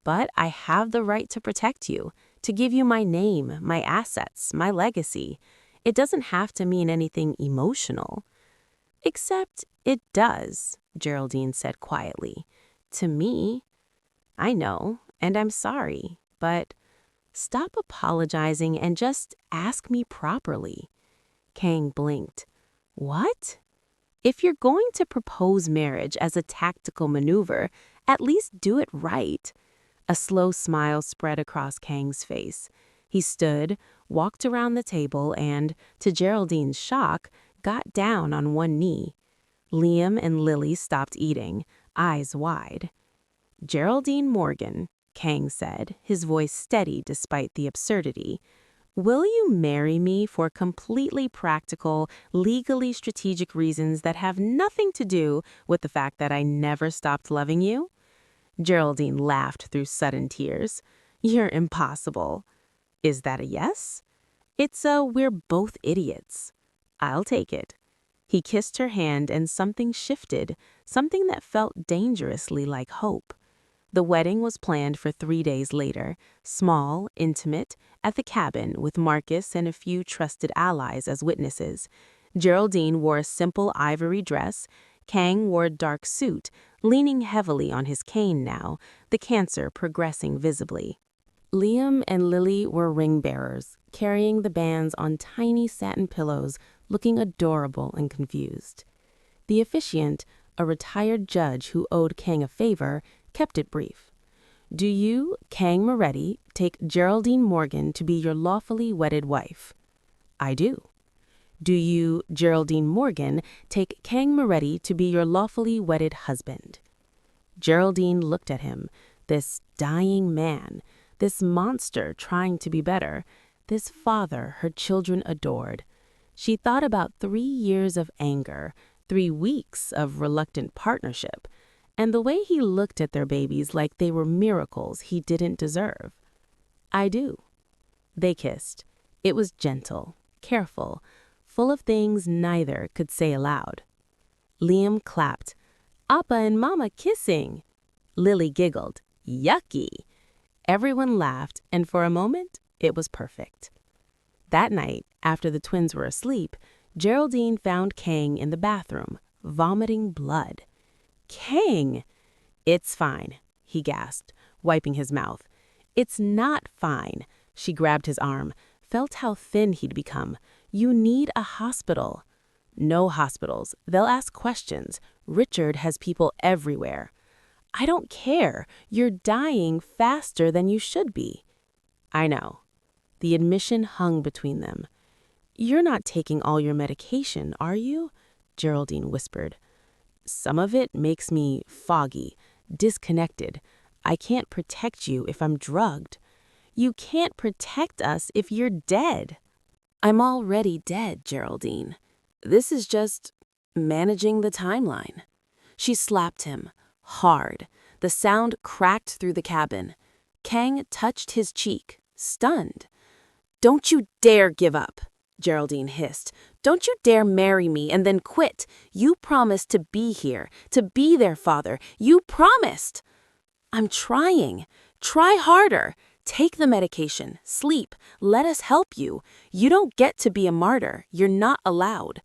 But I have the right to protect you, to give you my name, my assets, my legacy. It doesn't have to mean anything emotional. Except it does, Geraldine said quietly. To me. I know, and I'm sorry, but stop apologizing and just ask me properly. Kang blinked. What? If you're going to propose marriage as a tactical maneuver, at least do it right. A slow smile spread across Kang's face. He stood, walked around the table, and, to Geraldine's shock, got down on one knee. Liam and Lily stopped eating, eyes wide. Geraldine Morgan, Kang said, his voice steady despite the absurdity. Will you marry me for completely practical, legally strategic reasons that have nothing to do with the fact that I never stopped loving you? Geraldine laughed through sudden tears. You're impossible. Is that a yes? It's a we're both idiots. I'll take it. He kissed her hand and something shifted, something that felt dangerously like hope. The wedding was planned for 3 days later, small, intimate, at the cabin with Marcus and a few trusted allies as witnesses. Geraldine wore a simple ivory dress. Kang wore a dark suit, leaning heavily on his cane now, the cancer progressing visibly. Liam and Lily were ring bearers, carrying the bands on tiny satin pillows, looking adorable and confused. The officiant, a retired judge who owed Kang a favor, kept it brief. Do you, Kang Moretti, take Geraldine Morgan to be your lawfully wedded wife? I do. Do you, Geraldine Morgan, take Kang Moretti to be your lawfully wedded husband? Geraldine looked at him, this dying man, this monster trying to be better, this father her children adored. She thought about 3 years of anger, 3 weeks of reluctant partnership, and the way he looked at their babies like they were miracles he didn't deserve. I do. They kissed. It was gentle, careful, full of things neither could say aloud. Liam clapped. Appa and Mama kissing. Lily giggled. Yucky. Everyone laughed, and for a moment, it was perfect. That night, after the twins were asleep, Geraldine found Kang in the bathroom, vomiting blood. Kang! It's fine, he gasped, wiping his mouth. It's not fine. She grabbed his arm, felt how thin he'd become. You need a hospital. No hospitals. They'll ask questions. Richard has people everywhere. I don't care. You're dying faster than you should be. I know. The admission hung between them. You're not taking all your medication, are you? Geraldine whispered. Some of it makes me foggy, disconnected. I can't protect you if I'm drugged. You can't protect us if you're dead. I'm already dead, Geraldine. This is just managing the timeline. She slapped him, hard. The sound cracked through the cabin. Kang touched his cheek, stunned. Don't you dare give up, Geraldine hissed. Don't you dare marry me and then quit. You promised to be here, to be their father. You promised. I'm trying. Try harder. Take the medication. Sleep. Let us help you. You don't get to be a martyr. You're not allowed.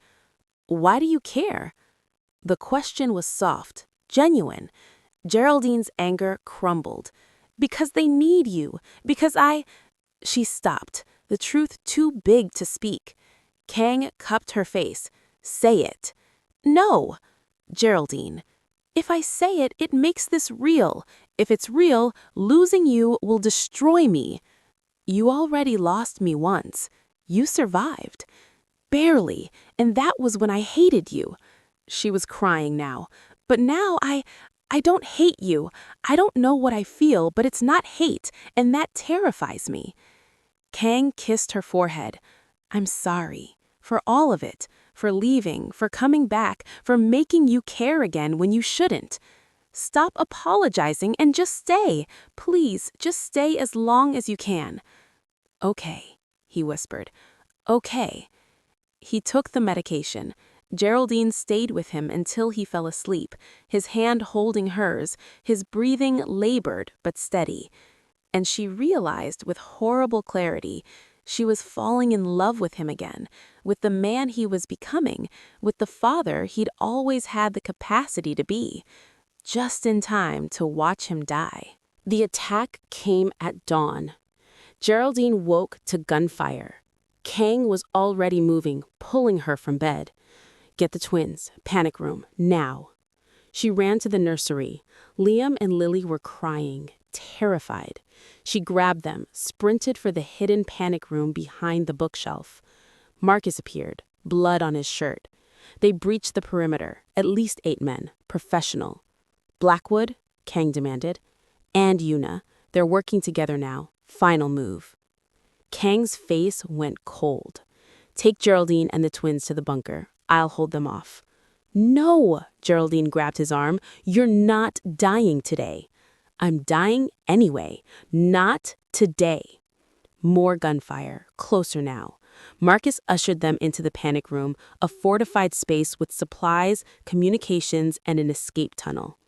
Why do you care? The question was soft, genuine. Geraldine's anger crumbled. Because they need you. Because She stopped, the truth too big to speak. Kang cupped her face. Say it. No. Geraldine. If I say it, it makes this real. If it's real, losing you will destroy me. You already lost me once. You survived. Barely, and that was when I hated you. She was crying now. But now I don't hate you. I don't know what I feel, but it's not hate, and that terrifies me. Kang kissed her forehead. I'm sorry. For all of it. For leaving, for coming back, for making you care again when you shouldn't. Stop apologizing and just stay. Please, just stay as long as you can. Okay, he whispered. Okay. He took the medication. Geraldine stayed with him until he fell asleep, his hand holding hers, his breathing labored but steady. And she realized with horrible clarity, she was falling in love with him again, with the man he was becoming, with the father he'd always had the capacity to be, just in time to watch him die. The attack came at dawn. Geraldine woke to gunfire. Kang was already moving, pulling her from bed. Get the twins, panic room, now. She ran to the nursery. Liam and Lily were crying, terrified. She grabbed them, sprinted for the hidden panic room behind the bookshelf. Marcus appeared, blood on his shirt. They breached the perimeter, at least 8 men, professional. Blackwood, Kang demanded, and Yuna. They're working together now. Final move. Kang's face went cold. Take Geraldine and the twins to the bunker. I'll hold them off. No, Geraldine grabbed his arm. You're not dying today. I'm dying anyway. Not today. More gunfire, closer now. Marcus ushered them into the panic room, a fortified space with supplies, communications, and an escape tunnel.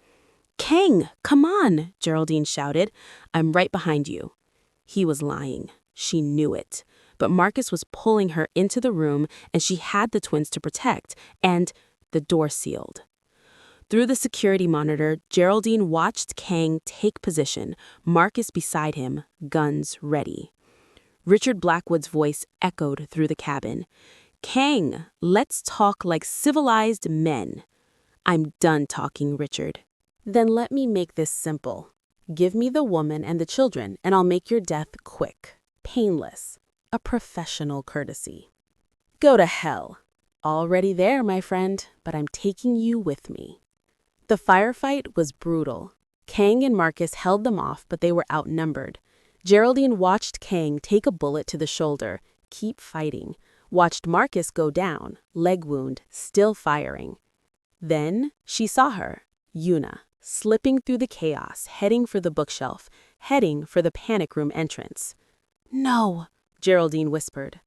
Kang, come on, Geraldine shouted. I'm right behind you. He was lying. She knew it. But Marcus was pulling her into the room, and she had the twins to protect, and the door sealed. Through the security monitor, Geraldine watched Kang take position, Marcus beside him, guns ready. Richard Blackwood's voice echoed through the cabin. Kang, let's talk like civilized men. I'm done talking, Richard. Then let me make this simple. Give me the woman and the children, and I'll make your death quick, painless, a professional courtesy. Go to hell. Already there, my friend, but I'm taking you with me. The firefight was brutal. Kang and Marcus held them off, but they were outnumbered. Geraldine watched Kang take a bullet to the shoulder, keep fighting. Watched Marcus go down, leg wound, still firing. Then she saw her, Yuna, slipping through the chaos, heading for the bookshelf, heading for the panic room entrance. No, Geraldine whispered.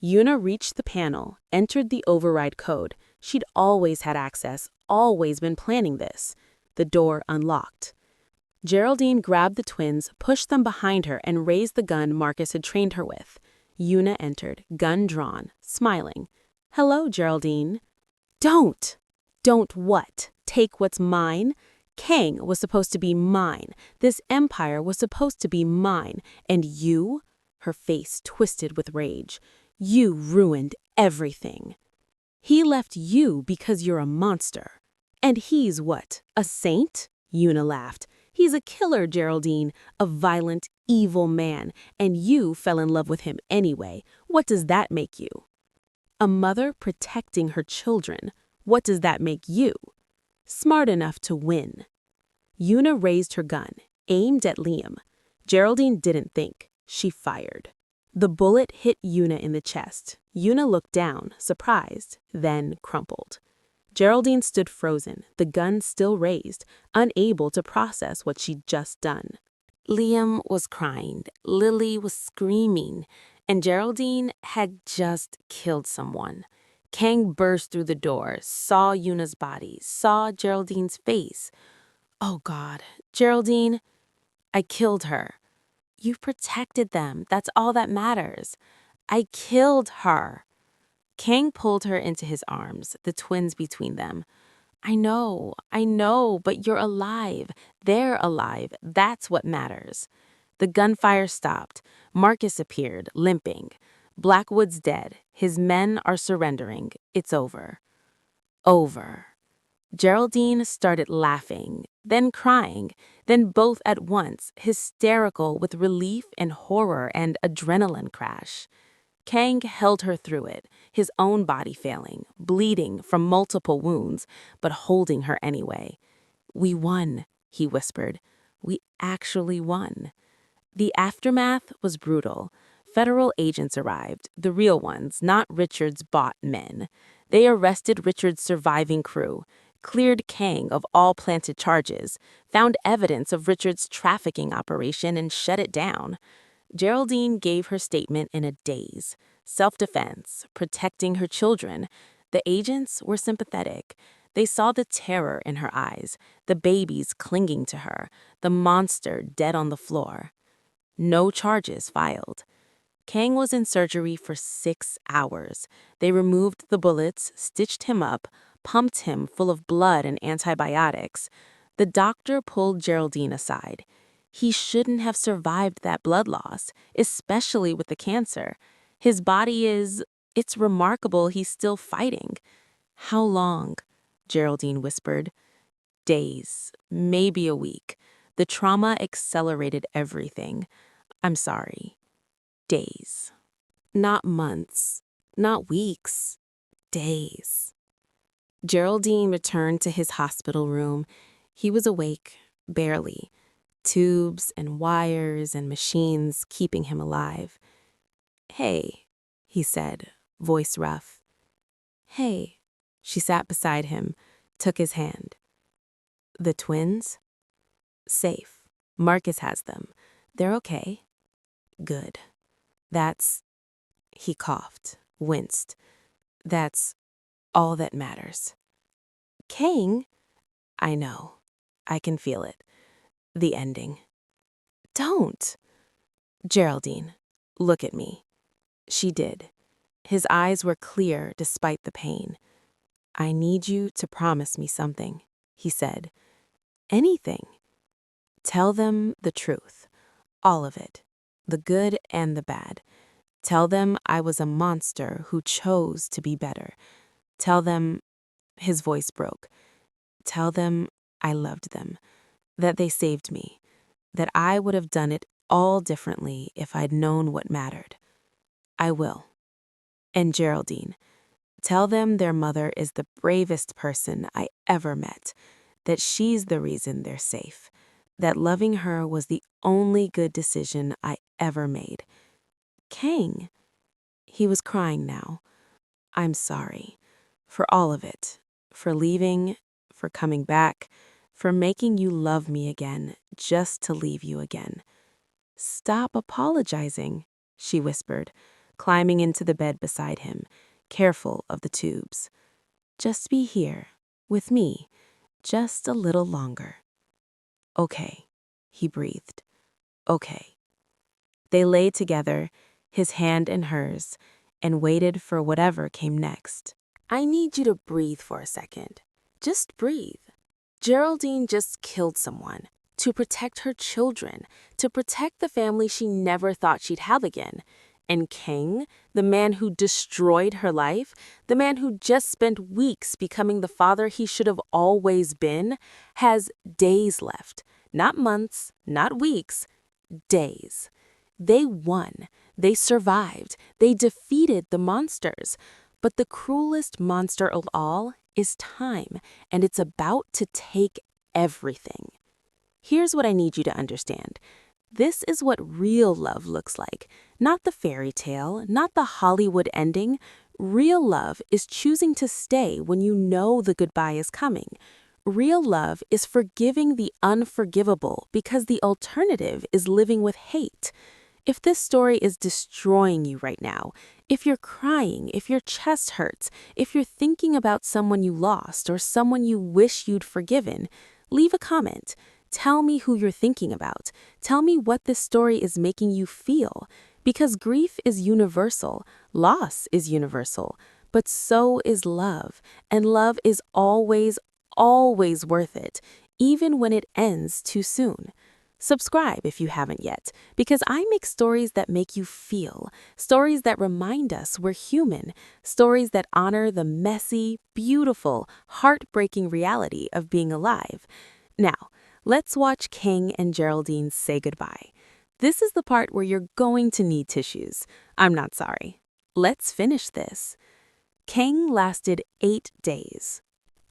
Yuna reached the panel, entered the override code. She'd always had access, always been planning this. The door unlocked. Geraldine grabbed the twins, pushed them behind her, and raised the gun Marcus had trained her with. Yuna entered, gun drawn, smiling. Hello, Geraldine. Don't! Don't what? Take what's mine? Kang was supposed to be mine. This empire was supposed to be mine. And you? Her face twisted with rage. You ruined everything. He left you because you're a monster. And he's what? A saint? Yuna laughed. He's a killer, Geraldine, a violent, evil man, and you fell in love with him anyway. What does that make you? A mother protecting her children. What does that make you? Smart enough to win. Yuna raised her gun, aimed at Liam. Geraldine didn't think. She fired. The bullet hit Yuna in the chest. Yuna looked down, surprised, then crumpled. Geraldine stood frozen, the gun still raised, unable to process what she'd just done. Liam was crying, Lily was screaming, and Geraldine had just killed someone. Kang burst through the door, saw Yuna's body, saw Geraldine's face. Oh God, Geraldine, I killed her. You've protected them, that's all that matters. I killed her. Kang pulled her into his arms, the twins between them. I know, but you're alive. They're alive. That's what matters. The gunfire stopped. Marcus appeared, limping. Blackwood's dead. His men are surrendering. It's over. Over. Geraldine started laughing, then crying, then both at once, hysterical with relief and horror and adrenaline crash. Kang held her through it, his own body failing, bleeding from multiple wounds, but holding her anyway. We won, he whispered. We actually won. The aftermath was brutal. Federal agents arrived, the real ones, not Richard's bought men. They arrested Richard's surviving crew, cleared Kang of all planted charges, found evidence of Richard's trafficking operation and shut it down. Geraldine gave her statement in a daze. Self-defense, protecting her children. The agents were sympathetic. They saw the terror in her eyes, the babies clinging to her, the monster dead on the floor. No charges filed. Kang was in surgery for 6 hours. They removed the bullets, stitched him up, pumped him full of blood and antibiotics. The doctor pulled Geraldine aside. He shouldn't have survived that blood loss, especially with the cancer. His body it's remarkable he's still fighting. How long? Geraldine whispered. Days, maybe a week. The trauma accelerated everything. I'm sorry. Days. Not months, not weeks, days. Geraldine returned to his hospital room. He was awake, barely. Tubes and wires and machines keeping him alive. Hey, he said, voice rough. Hey. She sat beside him, took his hand. The twins? Safe. Marcus has them. They're okay. Good. That's... He coughed, winced. That's all that matters. Kang? I know. I can feel it. The ending. Don't. Geraldine, look at me. She did. His eyes were clear despite the pain. I need you to promise me something, he said. Anything. Tell them the truth. All of it. The good and the bad. Tell them I was a monster who chose to be better. Tell them... His voice broke. Tell them I loved them. That they saved me. That I would have done it all differently if I'd known what mattered. I will. And Geraldine, tell them their mother is the bravest person I ever met, that she's the reason they're safe, that loving her was the only good decision I ever made. Kang. He was crying now. I'm sorry. For all of it. For leaving, for coming back, for making you love me again, just to leave you again. Stop apologizing, she whispered, climbing into the bed beside him, careful of the tubes. Just be here, with me, just a little longer. Okay, he breathed. Okay. They lay together, his hand in hers, and waited for whatever came next. I need you to breathe for a second. Just breathe. Geraldine just killed someone to protect her children, to protect the family she never thought she'd have again. And Kang, the man who destroyed her life, the man who just spent weeks becoming the father he should have always been, has days left. Not months, not weeks, days. They won. They survived. They defeated the monsters. But the cruelest monster of all is time, and it's about to take everything. Here's what I need you to understand. This is what real love looks like. Not the fairy tale, not the Hollywood ending. Real love is choosing to stay when you know the goodbye is coming. Real love is forgiving the unforgivable because the alternative is living with hate. If this story is destroying you right now, if you're crying, if your chest hurts, if you're thinking about someone you lost or someone you wish you'd forgiven, leave a comment. Tell me who you're thinking about. Tell me what this story is making you feel. Because grief is universal, loss is universal, but so is love. And love is always, always worth it, even when it ends too soon. Subscribe if you haven't yet, because I make stories that make you feel, stories that remind us we're human, stories that honor the messy, beautiful, heartbreaking reality of being alive. Now, let's watch Kang and Geraldine say goodbye. This is the part where you're going to need tissues. I'm not sorry. Let's finish this. Kang lasted 8 days.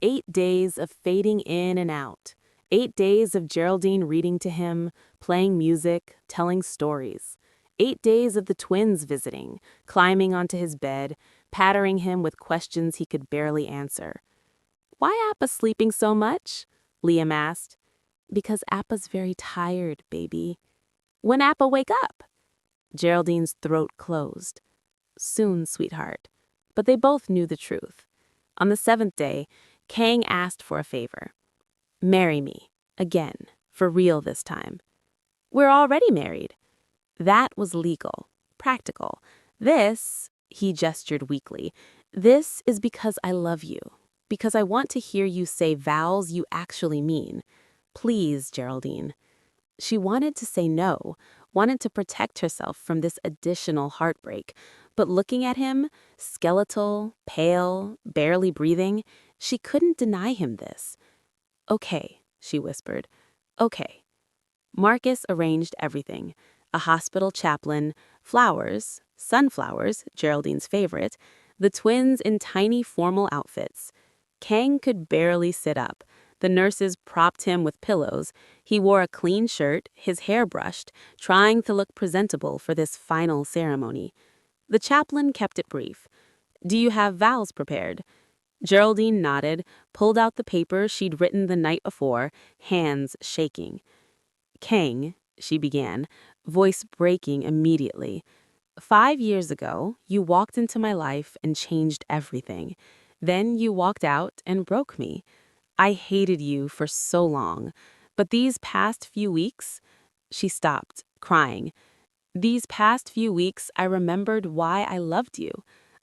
8 days of fading in and out. 8 days of Geraldine reading to him, playing music, telling stories. 8 days of the twins visiting, climbing onto his bed, pattering him with questions he could barely answer. "Why Appa sleeping so much?" Liam asked. "Because Appa's very tired, baby." "When Appa wake up?" Geraldine's throat closed. "Soon, sweetheart." But they both knew the truth. On the 7th day, Kang asked for a favor. "Marry me. Again. For real this time." "We're already married." That was legal. Practical. This, he gestured weakly, this is because I love you. Because I want to hear you say vows you actually mean. Please, Geraldine. She wanted to say no, wanted to protect herself from this additional heartbreak. But looking at him, skeletal, pale, barely breathing, she couldn't deny him this. "Okay," she whispered. "Okay." Marcus arranged everything. A hospital chaplain, flowers, sunflowers, Geraldine's favorite, the twins in tiny formal outfits. Kang could barely sit up. The nurses propped him with pillows. He wore a clean shirt, his hair brushed, trying to look presentable for this final ceremony. The chaplain kept it brief. "Do you have vows prepared?" Geraldine nodded, pulled out the paper she'd written the night before, hands shaking. "Kang," she began, voice breaking immediately. "5 years ago, you walked into my life and changed everything. Then you walked out and broke me. I hated you for so long. But these past few weeks," she stopped, crying. "These past few weeks, I remembered why I loved you.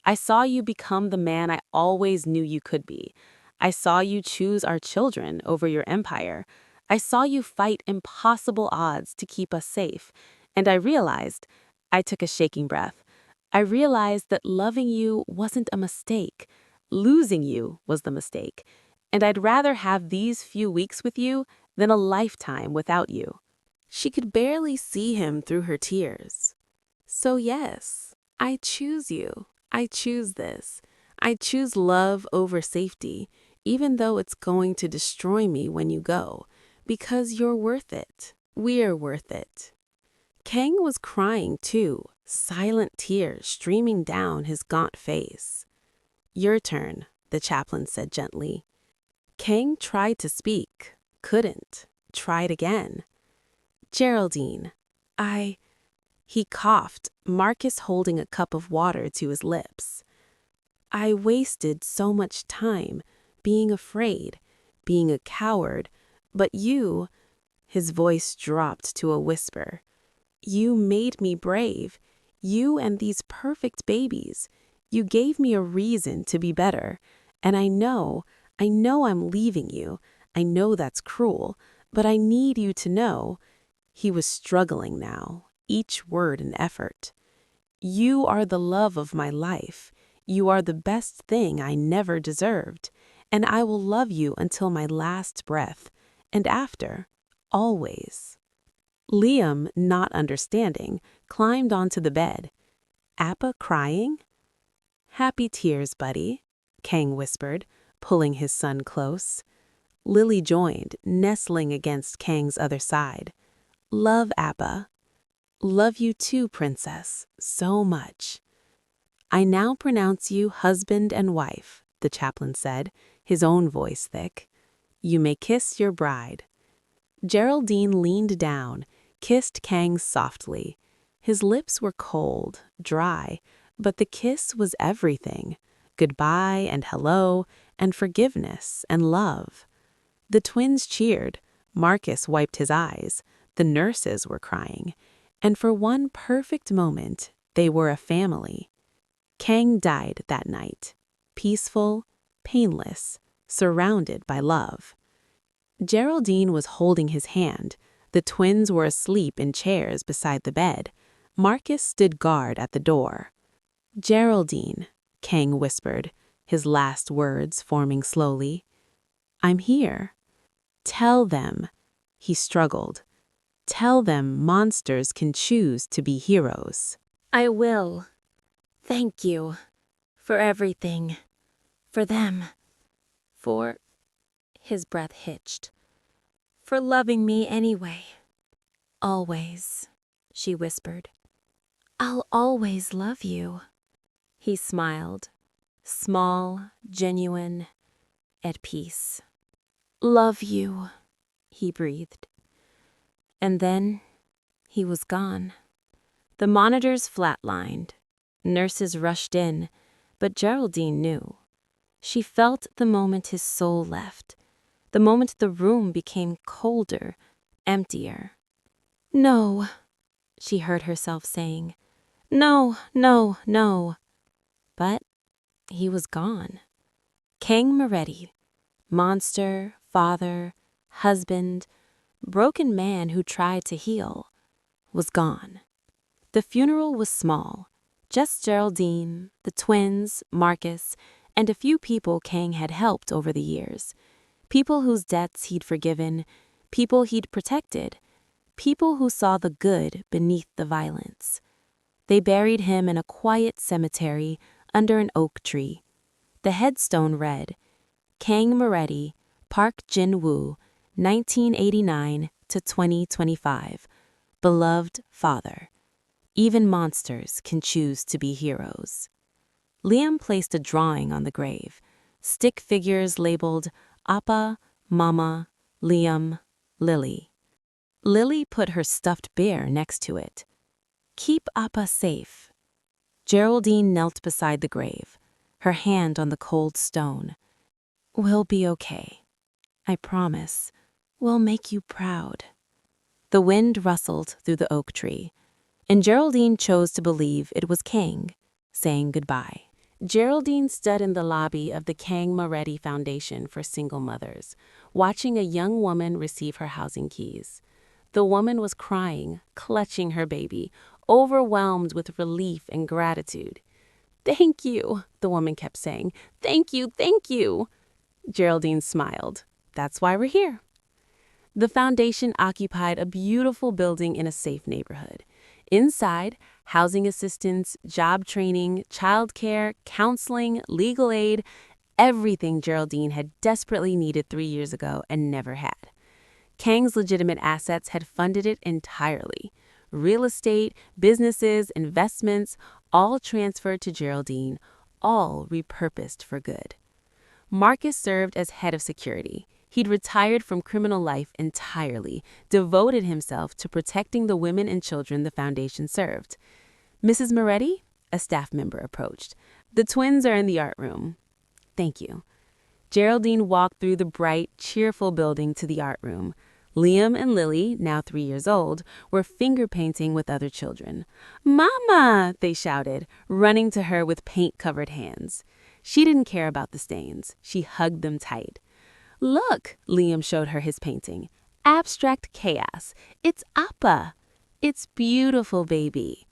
I saw you become the man I always knew you could be. I saw you choose our children over your empire. I saw you fight impossible odds to keep us safe. And I realized," I took a shaking breath, "I realized that loving you wasn't a mistake. Losing you was the mistake. And I'd rather have these few weeks with you than a lifetime without you." She could barely see him through her tears. "So yes, I choose you. I choose this. I choose love over safety, even though it's going to destroy me when you go, because you're worth it. We're worth it." Kang was crying too, silent tears streaming down his gaunt face. "Your turn," the chaplain said gently. Kang tried to speak, couldn't, tried again. "Geraldine, He coughed, Marcus holding a cup of water to his lips. "I wasted so much time, being afraid, being a coward, but you," his voice dropped to a whisper, "you made me brave. You and these perfect babies. You gave me a reason to be better. And I know I'm leaving you. I know that's cruel, but I need you to know." He was struggling now, each word an effort. "You are the love of my life. You are the best thing I never deserved. And I will love you until my last breath. And after, always." Liam, not understanding, climbed onto the bed. "Appa crying?" Happy tears, buddy, Kang whispered, pulling his son close. Lily joined, nestling against Kang's other side. Love, Appa. Love you too, princess, so much. I now pronounce you husband and wife, the chaplain said, his own voice thick. You may kiss your bride. Geraldine leaned down, kissed Kang softly. His lips were cold, dry, but the kiss was everything. Goodbye and hello, and forgiveness and love. The twins cheered. Marcus wiped his eyes. The nurses were crying. And for one perfect moment, they were a family. Kang died that night, peaceful, painless, surrounded by love. Geraldine was holding his hand. The twins were asleep in chairs beside the bed. Marcus stood guard at the door. Geraldine, Kang whispered, his last words forming slowly. I'm here. Tell them, he struggled. Tell them monsters can choose to be heroes. I will. Thank you. For everything. For them. For... His breath hitched. For loving me anyway. Always, she whispered. I'll always love you. He smiled. Small, genuine, at peace. Love you, he breathed. And then he was gone. The monitors flatlined. Nurses rushed in, but Geraldine knew. She felt the moment his soul left, the moment the room became colder, emptier. No, she heard herself saying. No, no, no. But he was gone. Kang Moretti, monster, father, husband, broken man who tried to heal, was gone. The funeral was small, just Geraldine, the twins, Marcus, and a few people Kang had helped over the years. People whose debts he'd forgiven, people he'd protected, people who saw the good beneath the violence. They buried him in a quiet cemetery under an oak tree. The headstone read, Kang Moretti, Park Jin-woo, 1989 to 2025. Beloved father. Even monsters can choose to be heroes. Liam placed a drawing on the grave, stick figures labeled Appa, Mama, Liam, Lily. Lily put her stuffed bear next to it. Keep Appa safe. Geraldine knelt beside the grave, her hand on the cold stone. We'll be okay. I promise. We'll make you proud. The wind rustled through the oak tree, and Geraldine chose to believe it was Kang saying goodbye. Geraldine stood in the lobby of the Kang Moretti Foundation for Single Mothers, watching a young woman receive her housing keys. The woman was crying, clutching her baby, overwhelmed with relief and gratitude. Thank you, the woman kept saying. Thank you, thank you. Geraldine smiled. That's why we're here. The foundation occupied a beautiful building in a safe neighborhood. Inside, housing assistance, job training, childcare, counseling, legal aid, everything Geraldine had desperately needed 3 years ago and never had. Kang's legitimate assets had funded it entirely. Real estate, businesses, investments, all transferred to Geraldine, all repurposed for good. Marcus served as head of security. He'd retired from criminal life entirely, devoted himself to protecting the women and children the foundation served. Mrs. Moretti, a staff member, approached. The twins are in the art room. Thank you. Geraldine walked through the bright, cheerful building to the art room. Liam and Lily, now 3 years old, were finger painting with other children. Mama, they shouted, running to her with paint-covered hands. She didn't care about the stains. She hugged them tight. Look, Liam showed her his painting. Abstract chaos. It's Appa. It's beautiful, baby.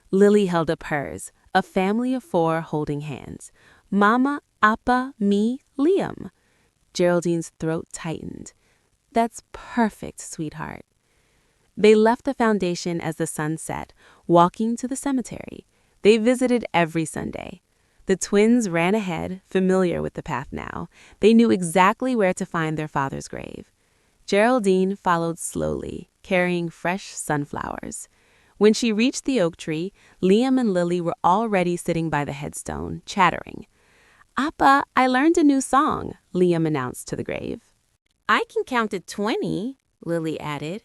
Lily held up hers, a family of 4 holding hands. Mama, Appa, me, Liam. Geraldine's throat tightened. That's perfect, sweetheart. They left the foundation as the sun set, walking to the cemetery. They visited every Sunday. The twins ran ahead, familiar with the path now. They knew exactly where to find their father's grave. Geraldine followed slowly, carrying fresh sunflowers. When she reached the oak tree, Liam and Lily were already sitting by the headstone, chattering. "Appa, I learned a new song," Liam announced to the grave. "I can count to 20, Lily added.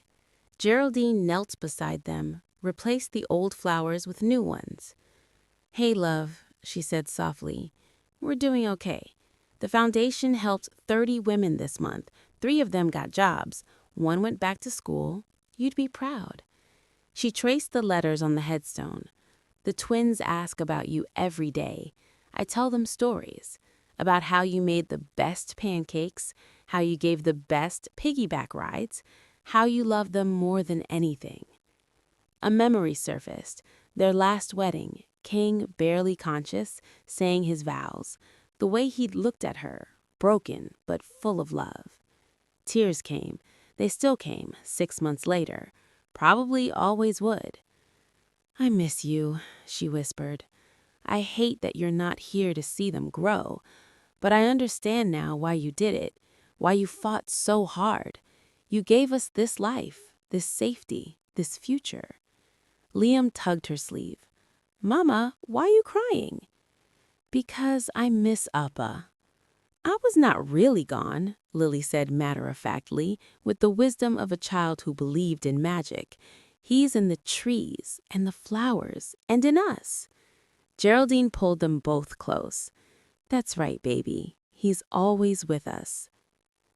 Geraldine knelt beside them, replaced the old flowers with new ones. "Hey, love," she said softly. "We're doing okay. The foundation helped 30 women this month. 3 of them got jobs. 1 went back to school. You'd be proud." She traced the letters on the headstone. "The twins ask about you every day. I tell them stories about how you made the best pancakes, how you gave the best piggyback rides, how you love them more than anything." A memory surfaced. Their last wedding, Kang, barely conscious, saying his vows. The way he'd looked at her, broken but full of love. Tears came. They still came, 6 months later. Probably always would. "I miss you," she whispered. "I hate that you're not here to see them grow. But I understand now why you did it, why you fought so hard. You gave us this life, this safety, this future." Liam tugged her sleeve. "Mama, why are you crying?" "Because I miss Appa." "Appa's not really gone," Lily said matter-of-factly, with the wisdom of a child who believed in magic. "He's in the trees, and the flowers, and in us." Geraldine pulled them both close. "That's right, baby. He's always with us."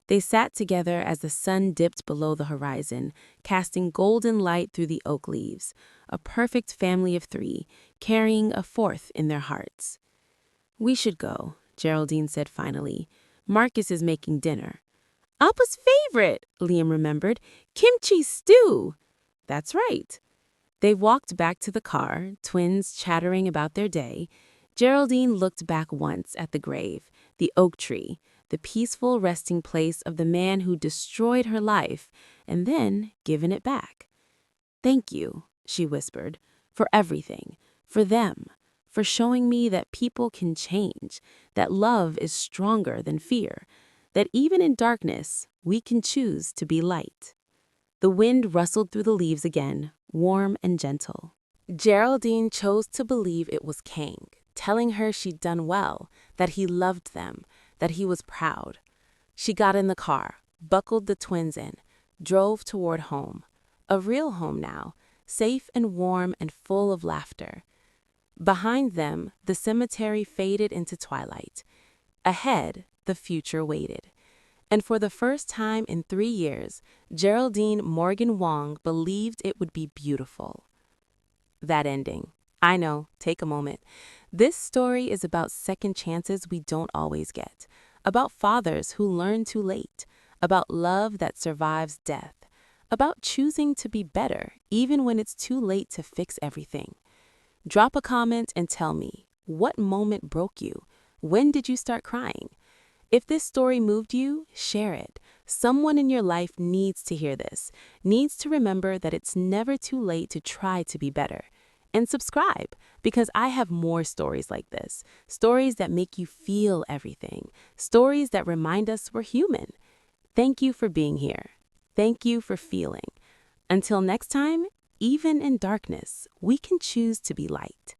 They sat together as the sun dipped below the horizon, casting golden light through the oak leaves, a perfect family of 3, carrying a 4th in their hearts. "We should go," Geraldine said finally. "Marcus is making dinner." "Appa's favorite," Liam remembered. "Kimchi stew." "That's right." They walked back to the car, twins chattering about their day. Geraldine looked back once at the grave, the oak tree, the peaceful resting place of the man who destroyed her life, and then given it back. "Thank you," she whispered, "for everything, for them, for showing me that people can change, that love is stronger than fear, that even in darkness, we can choose to be light." The wind rustled through the leaves again, warm and gentle. Geraldine chose to believe it was Kang, telling her she'd done well, that he loved them, that he was proud. She got in the car, buckled the twins in, drove toward home. A real home now, safe and warm and full of laughter. Behind them, the cemetery faded into twilight. Ahead, the future waited. And for the first time in 3 years, Geraldine Morgan Wong believed it would be beautiful. That ending. I know, take a moment. This story is about second chances we don't always get, about fathers who learn too late, about love that survives death, about choosing to be better even when it's too late to fix everything. Drop a comment and tell me, what moment broke you? When did you start crying? If this story moved you, share it. Someone in your life needs to hear this, needs to remember that it's never too late to try to be better. And subscribe, because I have more stories like this, stories that make you feel everything, stories that remind us we're human. Thank you for being here. Thank you for feeling. Until next time, even in darkness, we can choose to be light.